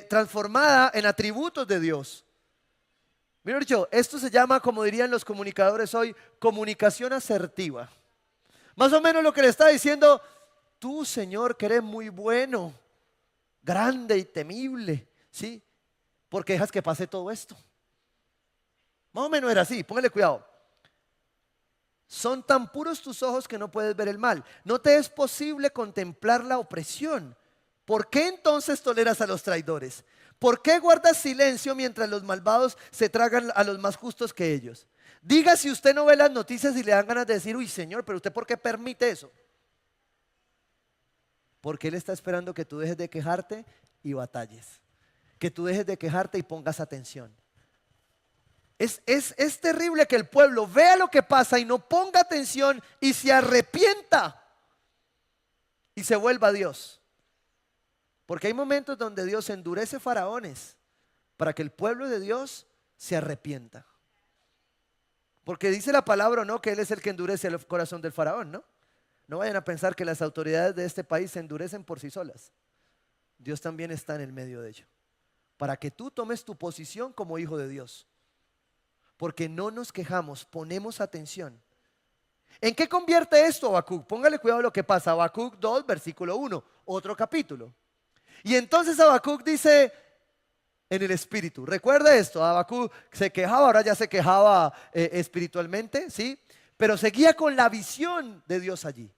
S2: transformada en atributos de Dios. Mira, dicho, esto se llama, como dirían los comunicadores hoy, comunicación asertiva. Más o menos lo que le está diciendo, tú, Señor, que eres muy bueno, grande y temible, ¿sí? Porque dejas que pase todo esto. Más o menos era así, póngale cuidado. Son tan puros tus ojos que no puedes ver el mal. No te es posible contemplar la opresión. ¿Por qué entonces toleras a los traidores? ¿Por qué guardas silencio mientras los malvados se tragan a los más justos que ellos? Diga si usted no ve las noticias y le dan ganas de decir, uy, Señor, pero usted ¿por qué permite eso? Porque Él está esperando que tú dejes de quejarte y batalles. Que tú dejes de quejarte y pongas atención. Es terrible que el pueblo vea lo que pasa y no ponga atención y se arrepienta y se vuelva a Dios. Porque hay momentos donde Dios endurece faraones para que el pueblo de Dios se arrepienta. Porque dice la palabra, ¿no?, que Él es el que endurece el corazón del faraón, ¿no? No vayan a pensar que las autoridades de este país se endurecen por sí solas. Dios también está en el medio de ello. Para que tú tomes tu posición como hijo de Dios. Porque no nos quejamos, ponemos atención. ¿En qué convierte esto Habacuc? Póngale cuidado a lo que pasa. Habacuc 2, versículo 1, otro capítulo. Y entonces Habacuc dice en el espíritu. Recuerda esto, Habacuc se quejaba, ahora ya se quejaba espiritualmente, ¿sí? Pero seguía con la visión de Dios allí.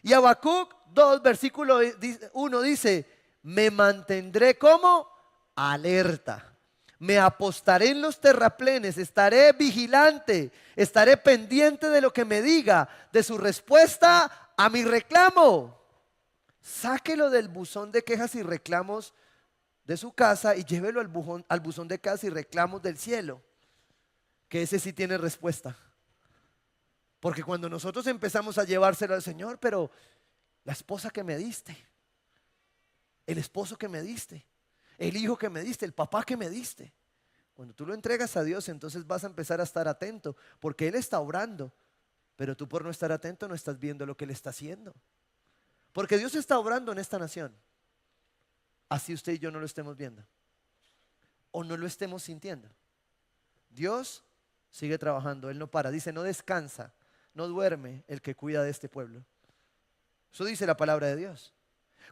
S2: Y Habacuc 2, versículo 1 dice, me mantendré como alerta. Me apostaré en los terraplenes, estaré vigilante, estaré pendiente de lo que me diga, de su respuesta a mi reclamo. Sáquelo del buzón de quejas y reclamos de su casa y llévelo al buzón de quejas y reclamos del cielo, que ese sí tiene respuesta. Porque cuando nosotros empezamos a llevárselo al Señor, pero la esposa que me diste, el esposo que me diste, el hijo que me diste, el papá que me diste. Cuando tú lo entregas a Dios, entonces vas a empezar a estar atento, porque Él está obrando, pero tú por no estar atento no estás viendo lo que Él está haciendo. Porque Dios está obrando en esta nación, así usted y yo no lo estemos viendo, o no lo estemos sintiendo. Dios sigue trabajando, Él no para, dice, no descansa, no duerme el que cuida de este pueblo. Eso dice la palabra de Dios.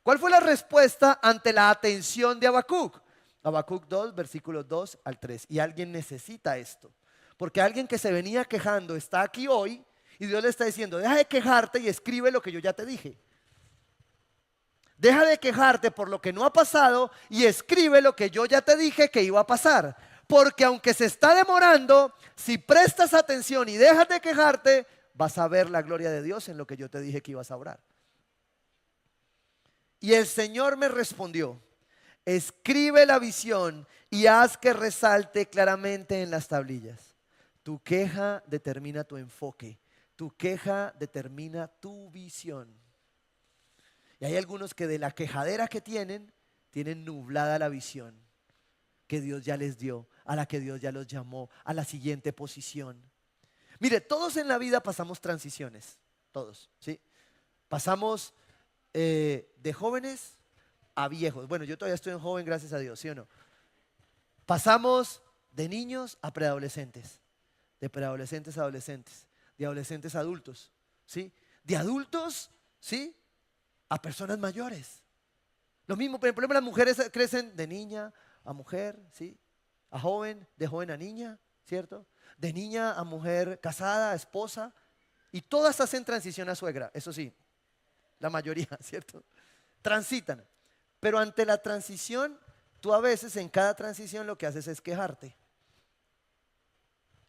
S2: ¿Cuál fue la respuesta ante la atención de Habacuc? Habacuc 2, versículos 2 al 3. Y alguien necesita esto. Porque alguien que se venía quejando está aquí hoy y Dios le está diciendo, deja de quejarte y escribe lo que yo ya te dije. Deja de quejarte por lo que no ha pasado y escribe lo que yo ya te dije que iba a pasar. Porque aunque se está demorando, si prestas atención y dejas de quejarte, vas a ver la gloria de Dios en lo que yo te dije que ibas a orar. Y el Señor me respondió, escribe la visión y haz que resalte claramente en las tablillas. Tu queja determina tu enfoque, tu queja determina tu visión. Y hay algunos que de la quejadera que tienen nublada la visión que Dios ya les dio, a la que Dios ya los llamó, a la siguiente posición. Mire, todos en la vida pasamos transiciones, todos, ¿sí? Pasamos de jóvenes a viejos. Bueno, yo todavía estoy en joven, gracias a Dios, ¿sí o no? Pasamos de niños a preadolescentes, de preadolescentes a adolescentes, de adolescentes a adultos, ¿sí? De adultos, ¿sí?, a personas mayores. Lo mismo, por ejemplo, las mujeres crecen de niña a mujer, ¿sí?, a joven, de joven a niña, ¿cierto? De niña a mujer casada, a esposa, y todas hacen transición a suegra, eso sí, la mayoría, ¿cierto? Transitan. Pero ante la transición, tú a veces en cada transición lo que haces es quejarte,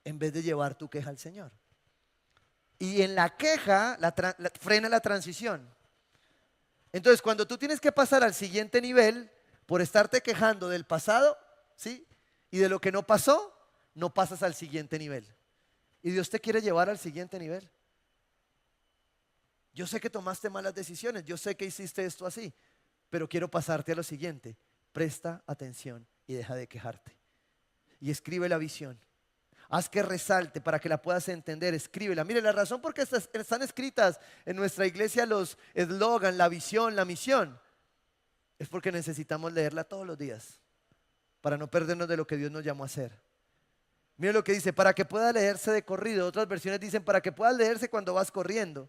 S2: en vez de llevar tu queja al Señor. Y en la queja frena la transición. Entonces, cuando tú tienes que pasar al siguiente nivel, por estarte quejando del pasado, ¿sí?, y de lo que no pasó, no pasas al siguiente nivel. Y Dios te quiere llevar al siguiente nivel. Yo sé que tomaste malas decisiones, yo sé que hiciste esto así, pero quiero pasarte a lo siguiente. Presta atención y deja de quejarte. Y escribe la visión. Haz que resalte para que la puedas entender, escríbela. Mire, la razón por qué están escritas en nuestra iglesia los eslogan, la visión, la misión, es porque necesitamos leerla todos los días para no perdernos de lo que Dios nos llamó a hacer. Mira lo que dice, para que pueda leerse de corrido. Otras versiones dicen, para que pueda leerse cuando vas corriendo.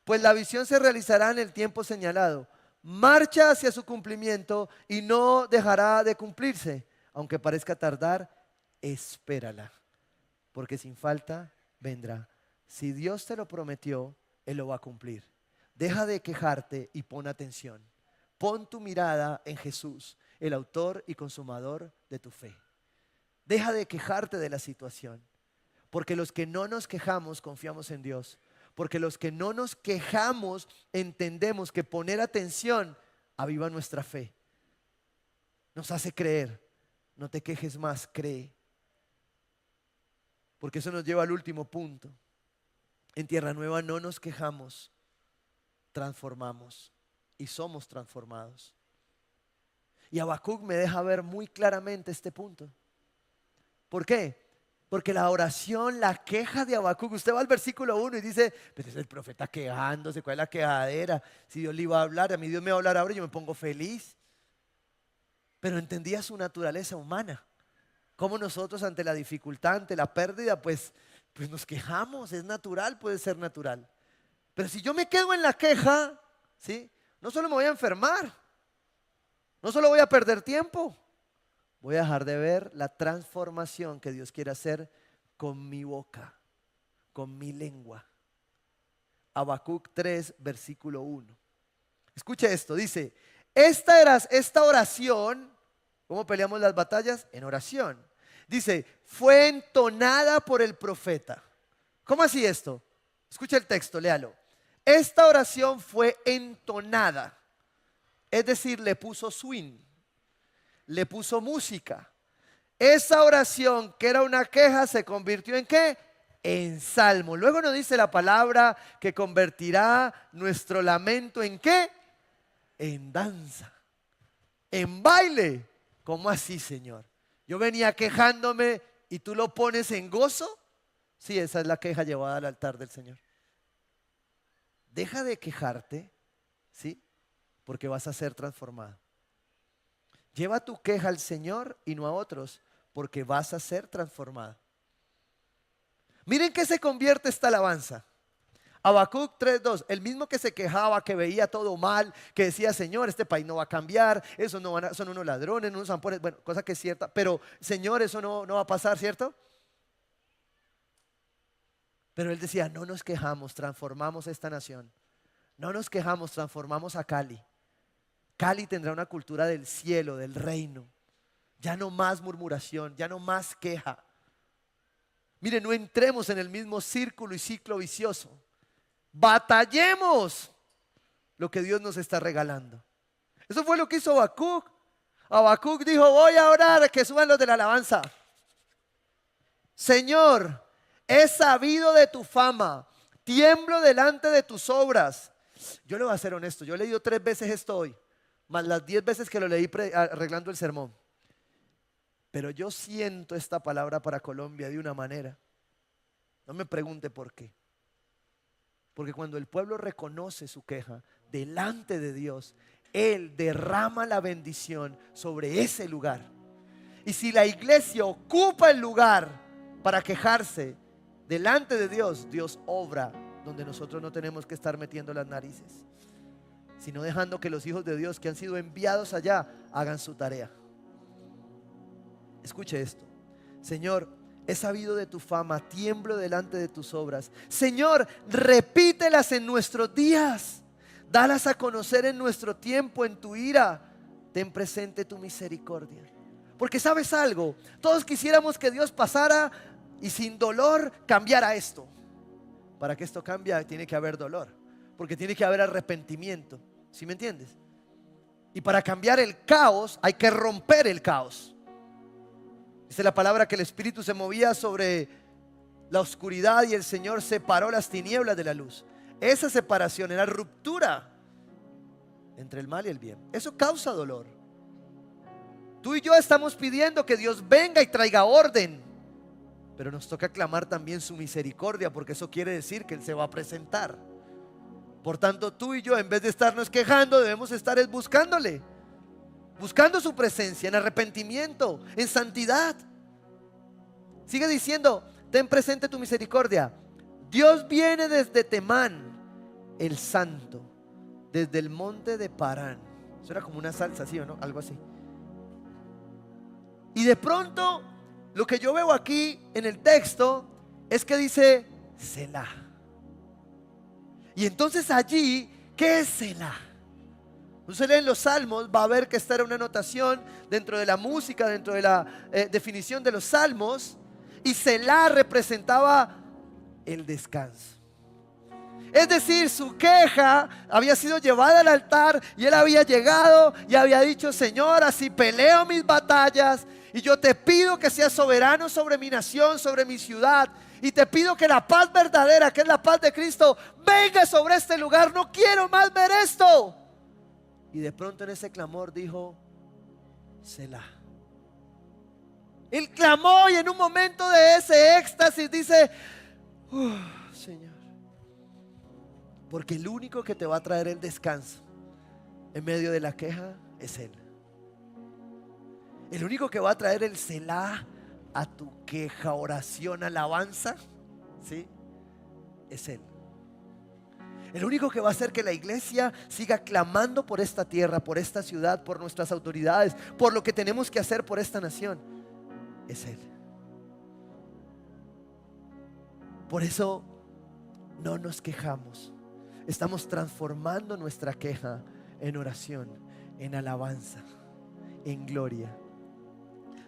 S2: Pues la visión se realizará en el tiempo señalado. Marcha hacia su cumplimiento y no dejará de cumplirse. Aunque parezca tardar, espérala, porque sin falta vendrá. Si Dios te lo prometió, Él lo va a cumplir. Deja de quejarte y pon atención. Pon tu mirada en Jesús, el autor y consumador de tu fe. Deja de quejarte de la situación, porque los que no nos quejamos confiamos en Dios. Porque los que no nos quejamos entendemos que poner atención aviva nuestra fe. Nos hace creer. No te quejes más, cree. Porque eso nos lleva al último punto. En Tierra Nueva no nos quejamos, transformamos y somos transformados. Y Habacuc me deja ver muy claramente este punto. ¿Por qué? Porque la oración, la queja de Habacuc, usted va al versículo 1 y dice, pero es el profeta quejándose, ¿cuál es la quejadera? Si Dios le iba a hablar, a mí Dios me va a hablar ahora y yo me pongo feliz. Pero entendía su naturaleza humana. Cómo nosotros ante la dificultad, ante la pérdida, pues nos quejamos, es natural, puede ser natural. Pero si yo me quedo en la queja, ¿sí? No solo me voy a enfermar, no solo voy a perder tiempo, voy a dejar de ver la transformación que Dios quiere hacer con mi boca, con mi lengua. Habacuc 3, versículo 1. Escuche esto, dice, esta oración, ¿cómo peleamos las batallas? En oración. Dice, fue entonada por el profeta. ¿Cómo así esto? Escucha el texto, léalo. Esta oración fue entonada, es decir, le puso swing, le puso música. Esa oración que era una queja se convirtió en ¿qué? En salmo. Luego nos dice la palabra que convertirá nuestro lamento en ¿qué? En danza, en baile. ¿Cómo así, Señor? Yo venía quejándome y tú lo pones en gozo. Sí, esa es la queja llevada al altar del Señor. Deja de quejarte, ¿sí? Porque vas a ser transformado. Lleva tu queja al Señor y no a otros, porque vas a ser transformado. Miren qué se convierte esta alabanza. Habacuc 3:2, el mismo que se quejaba, que veía todo mal, que decía, Señor, este país no va a cambiar, eso no van son unos ladrones, unos zampones, bueno, cosa que es cierta, pero Señor, eso no va a pasar, ¿cierto? Pero él decía, no nos quejamos, transformamos esta nación. No nos quejamos, transformamos a Cali. Cali tendrá una cultura del cielo, del reino. Ya no más murmuración, ya no más queja. Mire, no entremos en el mismo círculo y ciclo vicioso. Batallemos lo que Dios nos está regalando. Eso fue lo que hizo Habacuc. Habacuc dijo, voy a orar, que suban los de la alabanza. Señor, he sabido de tu fama, tiemblo delante de tus obras. Yo le voy a ser honesto, yo he leído 3 veces esto hoy, más las 10 veces que lo leí arreglando el sermón. Pero yo siento esta palabra para Colombia de una manera. No me pregunte por qué. Porque cuando el pueblo reconoce su queja delante de Dios, Él derrama la bendición sobre ese lugar. Y si la iglesia ocupa el lugar para quejarse delante de Dios, Dios obra donde nosotros no tenemos que estar metiendo las narices, sino dejando que los hijos de Dios que han sido enviados allá hagan su tarea. Escuche esto. Señor, he sabido de tu fama, tiemblo delante de tus obras. Señor, repítelas en nuestros días. Dalas a conocer en nuestro tiempo, en tu ira. Ten presente tu misericordia. Porque ¿sabes algo? Todos quisiéramos que Dios pasara y sin dolor cambiara esto. Para que esto cambie tiene que haber dolor. Porque tiene que haber arrepentimiento. ¿Sí me entiendes? Y para cambiar el caos hay que romper el caos. Dice la palabra que el Espíritu se movía sobre la oscuridad y el Señor separó las tinieblas de la luz. Esa separación era ruptura entre el mal y el bien. Eso causa dolor. Tú y yo estamos pidiendo que Dios venga y traiga orden, pero nos toca clamar también su misericordia, porque eso quiere decir que Él se va a presentar. Por tanto, tú y yo, en vez de estarnos quejando, debemos estar buscándole. buscando su presencia, en arrepentimiento, en santidad. Sigue diciendo, ten presente tu misericordia. Dios viene desde Temán, el santo, desde el monte de Parán. Eso era como una salsa, ¿sí o no? Algo así. Y de pronto, lo que yo veo aquí en el texto es que dice Selah. Y entonces allí, ¿qué es Selah? Usted lee en los salmos, va a ver que esta era una anotación dentro de la música, dentro de la definición de los salmos. Y Selah representaba el descanso. Es decir, su queja había sido llevada al altar y él había llegado y había dicho: Señor, así peleo mis batallas y yo te pido que seas soberano sobre mi nación, sobre mi ciudad, y te pido que la paz verdadera, que es la paz de Cristo, venga sobre este lugar. No quiero más ver esto. Y de pronto en ese clamor dijo Selah. Él clamó y en un momento de ese éxtasis dice: Señor, porque el único que te va a traer el descanso en medio de la queja es Él. El único que va a traer el Selah a tu queja, oración, alabanza, ¿sí? Es Él. El único que va a hacer que la iglesia siga clamando por esta tierra, por esta ciudad, por nuestras autoridades, por lo que tenemos que hacer por esta nación, es Él. Por eso no nos quejamos. Estamos transformando nuestra queja en oración, en alabanza, en gloria.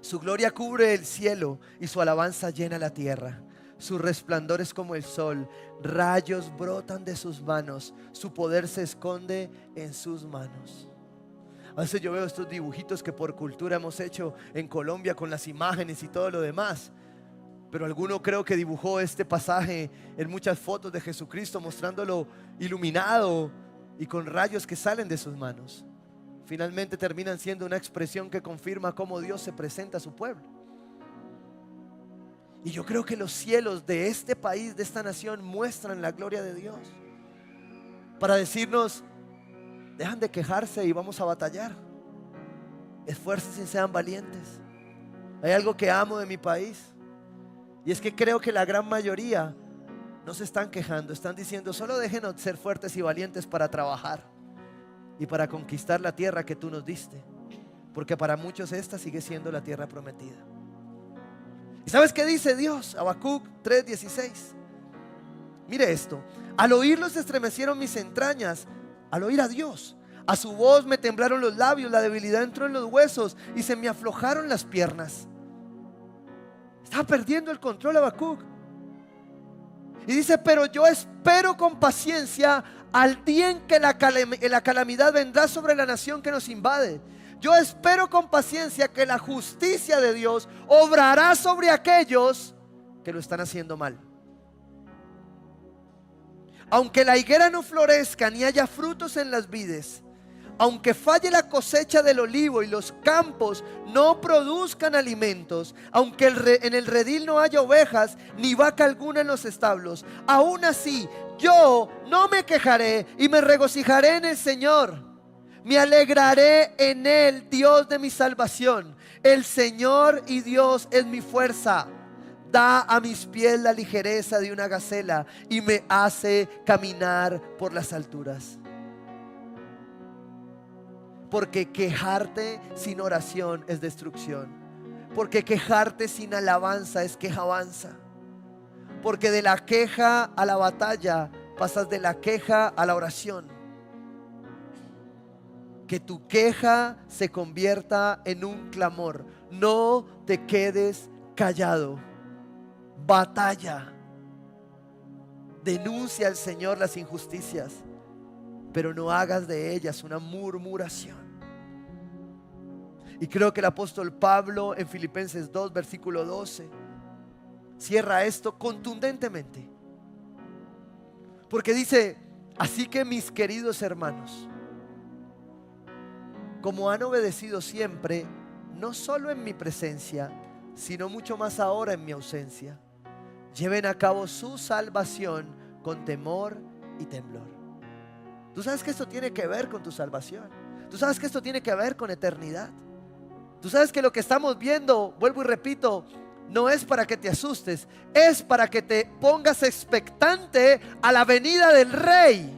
S2: Su gloria cubre el cielo y su alabanza llena la tierra. Su resplandor es como el sol, rayos brotan de sus manos, su poder se esconde en sus manos. A veces yo veo estos dibujitos que por cultura hemos hecho en Colombia con las imágenes y todo lo demás, pero alguno creo que dibujó este pasaje en muchas fotos de Jesucristo, mostrándolo iluminado y con rayos que salen de sus manos. Finalmente terminan siendo una expresión que confirma cómo Dios se presenta a su pueblo. Y yo creo que los cielos de este país, de esta nación, muestran la gloria de Dios para decirnos: dejan de quejarse y vamos a batallar. Esfuércense y sean valientes. Hay algo que amo de mi país, y es que creo que la gran mayoría no se están quejando, están diciendo: solo déjenos ser fuertes y valientes para trabajar y para conquistar la tierra que tú nos diste, porque para muchos esta sigue siendo la tierra prometida. ¿Y sabes qué dice Dios? Habacuc 3:16. Mire esto: al oírlo se estremecieron mis entrañas, al oír a Dios. A su voz me temblaron los labios, la debilidad entró en los huesos y se me aflojaron las piernas. Estaba perdiendo el control Habacuc. Y dice: pero yo espero con paciencia al día en que la calamidad vendrá sobre la nación que nos invade. Yo espero con paciencia que la justicia de Dios obrará sobre aquellos que lo están haciendo mal. Aunque la higuera no florezca ni haya frutos en las vides, aunque falle la cosecha del olivo y los campos no produzcan alimentos, aunque en el redil no haya ovejas ni vaca alguna en los establos, aún así yo no me quejaré y me regocijaré en el Señor. Me alegraré en Él, Dios de mi salvación. El Señor y Dios es mi fuerza. Da a mis pies la ligereza de una gacela y me hace caminar por las alturas. Porque quejarte sin oración es destrucción. Porque quejarte sin alabanza es quejabanza. Porque de la queja a la batalla pasas de la queja a la oración. Que tu queja se convierta en un clamor. No te quedes callado. Batalla. Denuncia al Señor las injusticias, pero no hagas de ellas una murmuración. Y creo que el apóstol Pablo en Filipenses 2 versículo 12 cierra esto contundentemente, porque dice: así que mis queridos hermanos, como han obedecido siempre, no solo en mi presencia, sino mucho más ahora en mi ausencia, lleven a cabo su salvación con temor y temblor. Tú sabes que esto tiene que ver con tu salvación. Tú Tú sabes que esto tiene que ver con eternidad. Tú sabes que lo que estamos viendo, vuelvo y repito, no es para que te asustes, es para que te pongas expectante a la venida del Rey,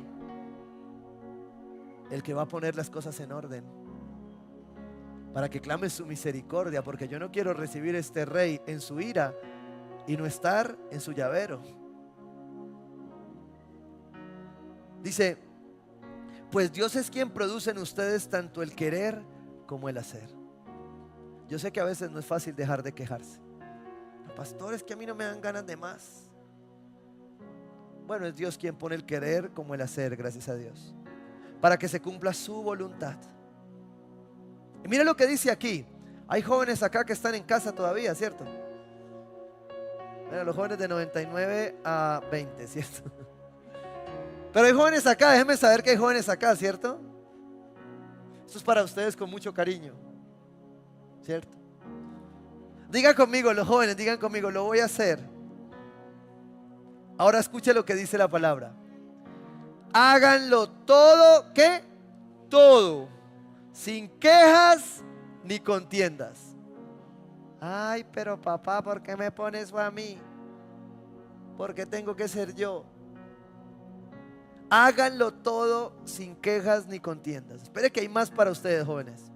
S2: el que va a poner las cosas en orden, para que clames su misericordia, porque yo no quiero recibir este Rey en su ira y no estar en su llavero. Dice, pues Dios es quien produce en ustedes tanto el querer como el hacer. Yo sé que a veces no es fácil dejar de quejarse. Pastor, es que a mí no me dan ganas de más. Bueno, es Dios quien pone el querer como el hacer, gracias a Dios, para que se cumpla su voluntad. Y mira lo que dice aquí. Hay jóvenes acá que están en casa todavía, ¿cierto? Mira, los jóvenes de 99 a 20, ¿cierto? Pero hay jóvenes acá, déjenme saber que hay jóvenes acá, ¿cierto? Esto es para ustedes con mucho cariño, ¿cierto? Digan conmigo, los jóvenes, digan conmigo, lo voy a hacer. Ahora escuche lo que dice la palabra. Háganlo todo, ¿qué? Todo, sin quejas ni contiendas. Ay, pero papá, ¿por qué me pones eso a mí? ¿Por qué tengo que ser yo? Háganlo todo sin quejas ni contiendas. Espere que hay más para ustedes, jóvenes.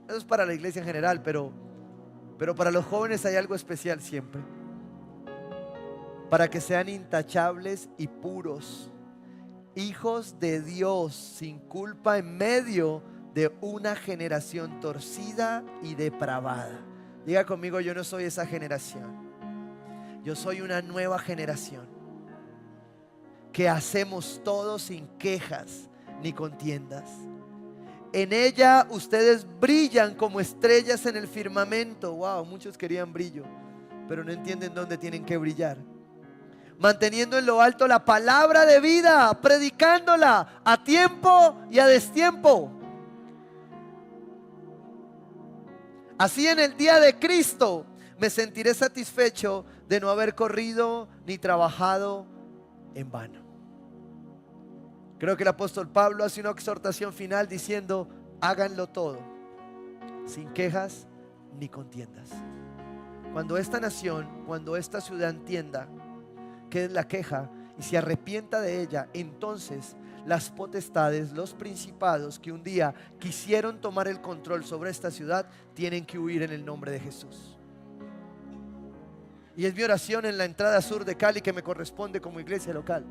S2: Eso es para la iglesia en general, pero para los jóvenes hay algo especial siempre. Para que sean intachables y puros, hijos de Dios sin culpa en medio de una generación torcida y depravada. Diga conmigo, yo no soy esa generación. Yo soy una nueva generación que hacemos todo sin quejas ni contiendas. En ella ustedes brillan como estrellas en el firmamento. Wow, muchos querían brillo, pero no entienden dónde tienen que brillar. Manteniendo en lo alto la palabra de vida, predicándola a tiempo y a destiempo. Así en el día de Cristo me sentiré satisfecho de no haber corrido ni trabajado en vano. Creo que el apóstol Pablo hace una exhortación final diciendo, háganlo todo, sin quejas ni contiendas. Cuando esta nación, cuando esta ciudad entienda qué es la queja y se arrepienta de ella, entonces las potestades, los principados que un día quisieron tomar el control sobre esta ciudad, tienen que huir en el nombre de Jesús. Y es mi oración en la entrada sur de Cali que me corresponde como iglesia local.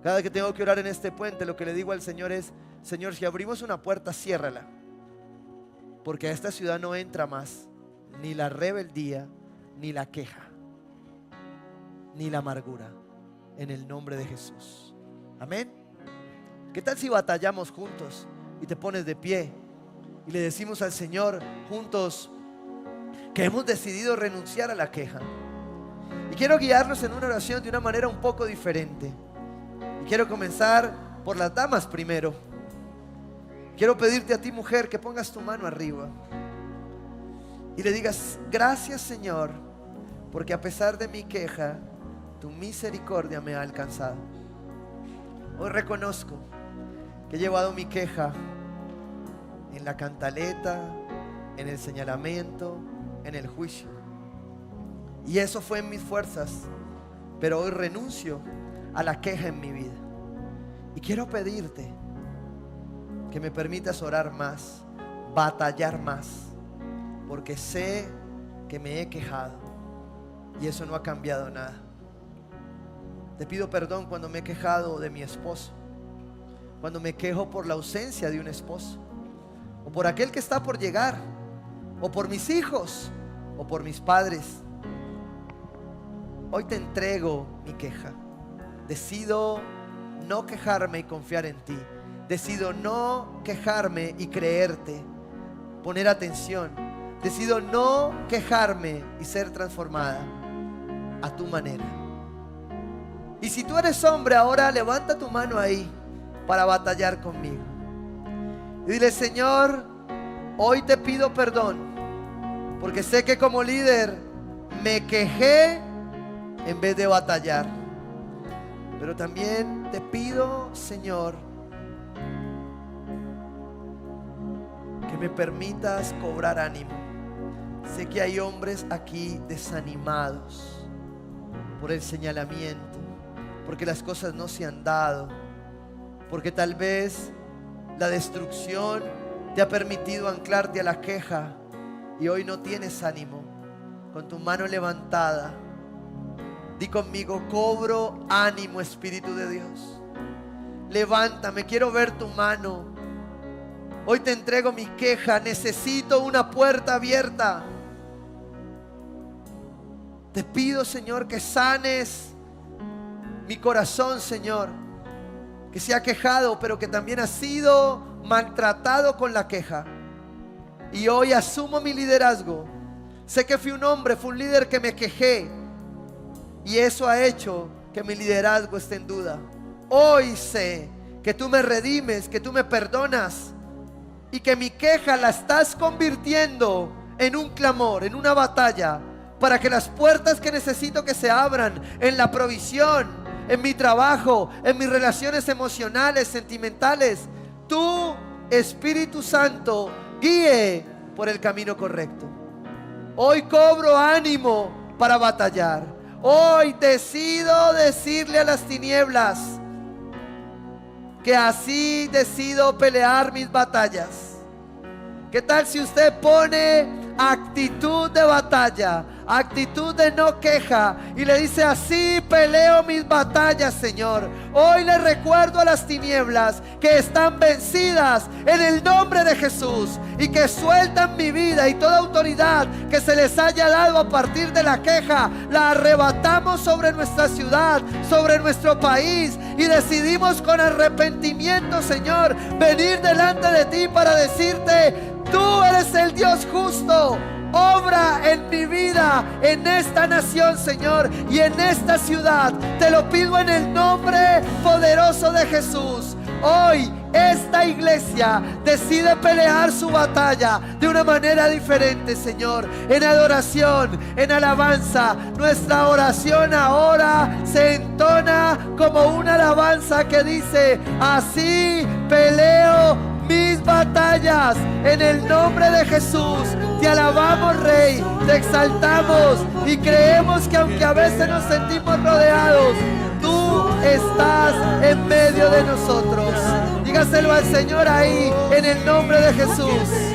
S2: Cada que tengo que orar en este puente, lo que le digo al Señor es, Señor, si abrimos una puerta, ciérrala, porque a esta ciudad no entra más ni la rebeldía, ni la queja, ni la amargura, en el nombre de Jesús. Amén. ¿Qué tal si batallamos juntos y te pones de pie y le decimos al Señor juntos que hemos decidido renunciar a la queja? Y quiero guiarnos en una oración de una manera un poco diferente. Y quiero comenzar por las damas primero. Quiero pedirte a ti, mujer, que pongas tu mano arriba y le digas, gracias, Señor, porque a pesar de mi queja, tu misericordia me ha alcanzado. Hoy reconozco que he llevado mi queja en la cantaleta, en el señalamiento, en el juicio. Y eso fue en mis fuerzas. Pero hoy renuncio a la queja en mi vida. Y quiero pedirte que me permitas orar más, batallar más, porque sé que me he quejado y eso no ha cambiado nada. Te pido perdón cuando me he quejado de mi esposo, cuando me quejo por la ausencia de un esposo, o por aquel que está por llegar, o por mis hijos, o por mis padres. Hoy te entrego mi queja. Decido no quejarme y confiar en ti. Decido no quejarme y creerte, poner atención. Decido no quejarme y ser transformada a tu manera. Y si tú eres hombre, ahora levanta tu mano ahí para batallar conmigo. Y dile, Señor, hoy te pido perdón, porque sé que como líder me quejé en vez de batallar. Pero también te pido, Señor, que me permitas cobrar ánimo. Sé que hay hombres aquí desanimados por el señalamiento, porque las cosas no se han dado, porque tal vez la destrucción te ha permitido anclarte a la queja y hoy no tienes ánimo. Con tu mano levantada, di conmigo: cobro ánimo, Espíritu de Dios. Levántame, quiero ver tu mano. Hoy te entrego mi queja, necesito una puerta abierta. Te pido, Señor, que sanes mi corazón, Señor, que se ha quejado, pero que también ha sido maltratado con la queja. Y hoy asumo mi liderazgo. Sé que fui un hombre, fui un líder que me quejé, y eso ha hecho que mi liderazgo esté en duda. Hoy sé que tú me redimes, que tú me perdonas, y que mi queja la estás convirtiendo en un clamor, en una batalla, para que las puertas que necesito que se abran en la provisión, en mi trabajo, en mis relaciones emocionales, sentimentales, tú, Espíritu Santo, guíe por el camino correcto. Hoy cobro ánimo para batallar. Hoy decido decirle a las tinieblas que así decido pelear mis batallas. ¿Qué tal si usted pone actitud de batalla, actitud de no queja, y le dice: así peleo mis batallas, Señor? Hoy le recuerdo a las tinieblas que están vencidas en el nombre de Jesús, y que sueltan mi vida, y toda autoridad que se les haya dado a partir de la queja la arrebatamos sobre nuestra ciudad, sobre nuestro país, y decidimos con arrepentimiento, Señor, venir delante de ti para decirte: tú eres el Dios justo. Obra en mi vida, en esta nación, Señor, y en esta ciudad. Te lo pido en el nombre poderoso de Jesús. Hoy esta iglesia decide pelear su batalla de una manera diferente, Señor, en adoración, en alabanza. Nuestra oración ahora se entona como una alabanza que dice: así peleo mis batallas, en el nombre de Jesús. Te alabamos, Rey, te exaltamos, y creemos que aunque a veces nos sentimos rodeados, tú estás en medio de nosotros. Dígaselo al Señor ahí, en el nombre de Jesús.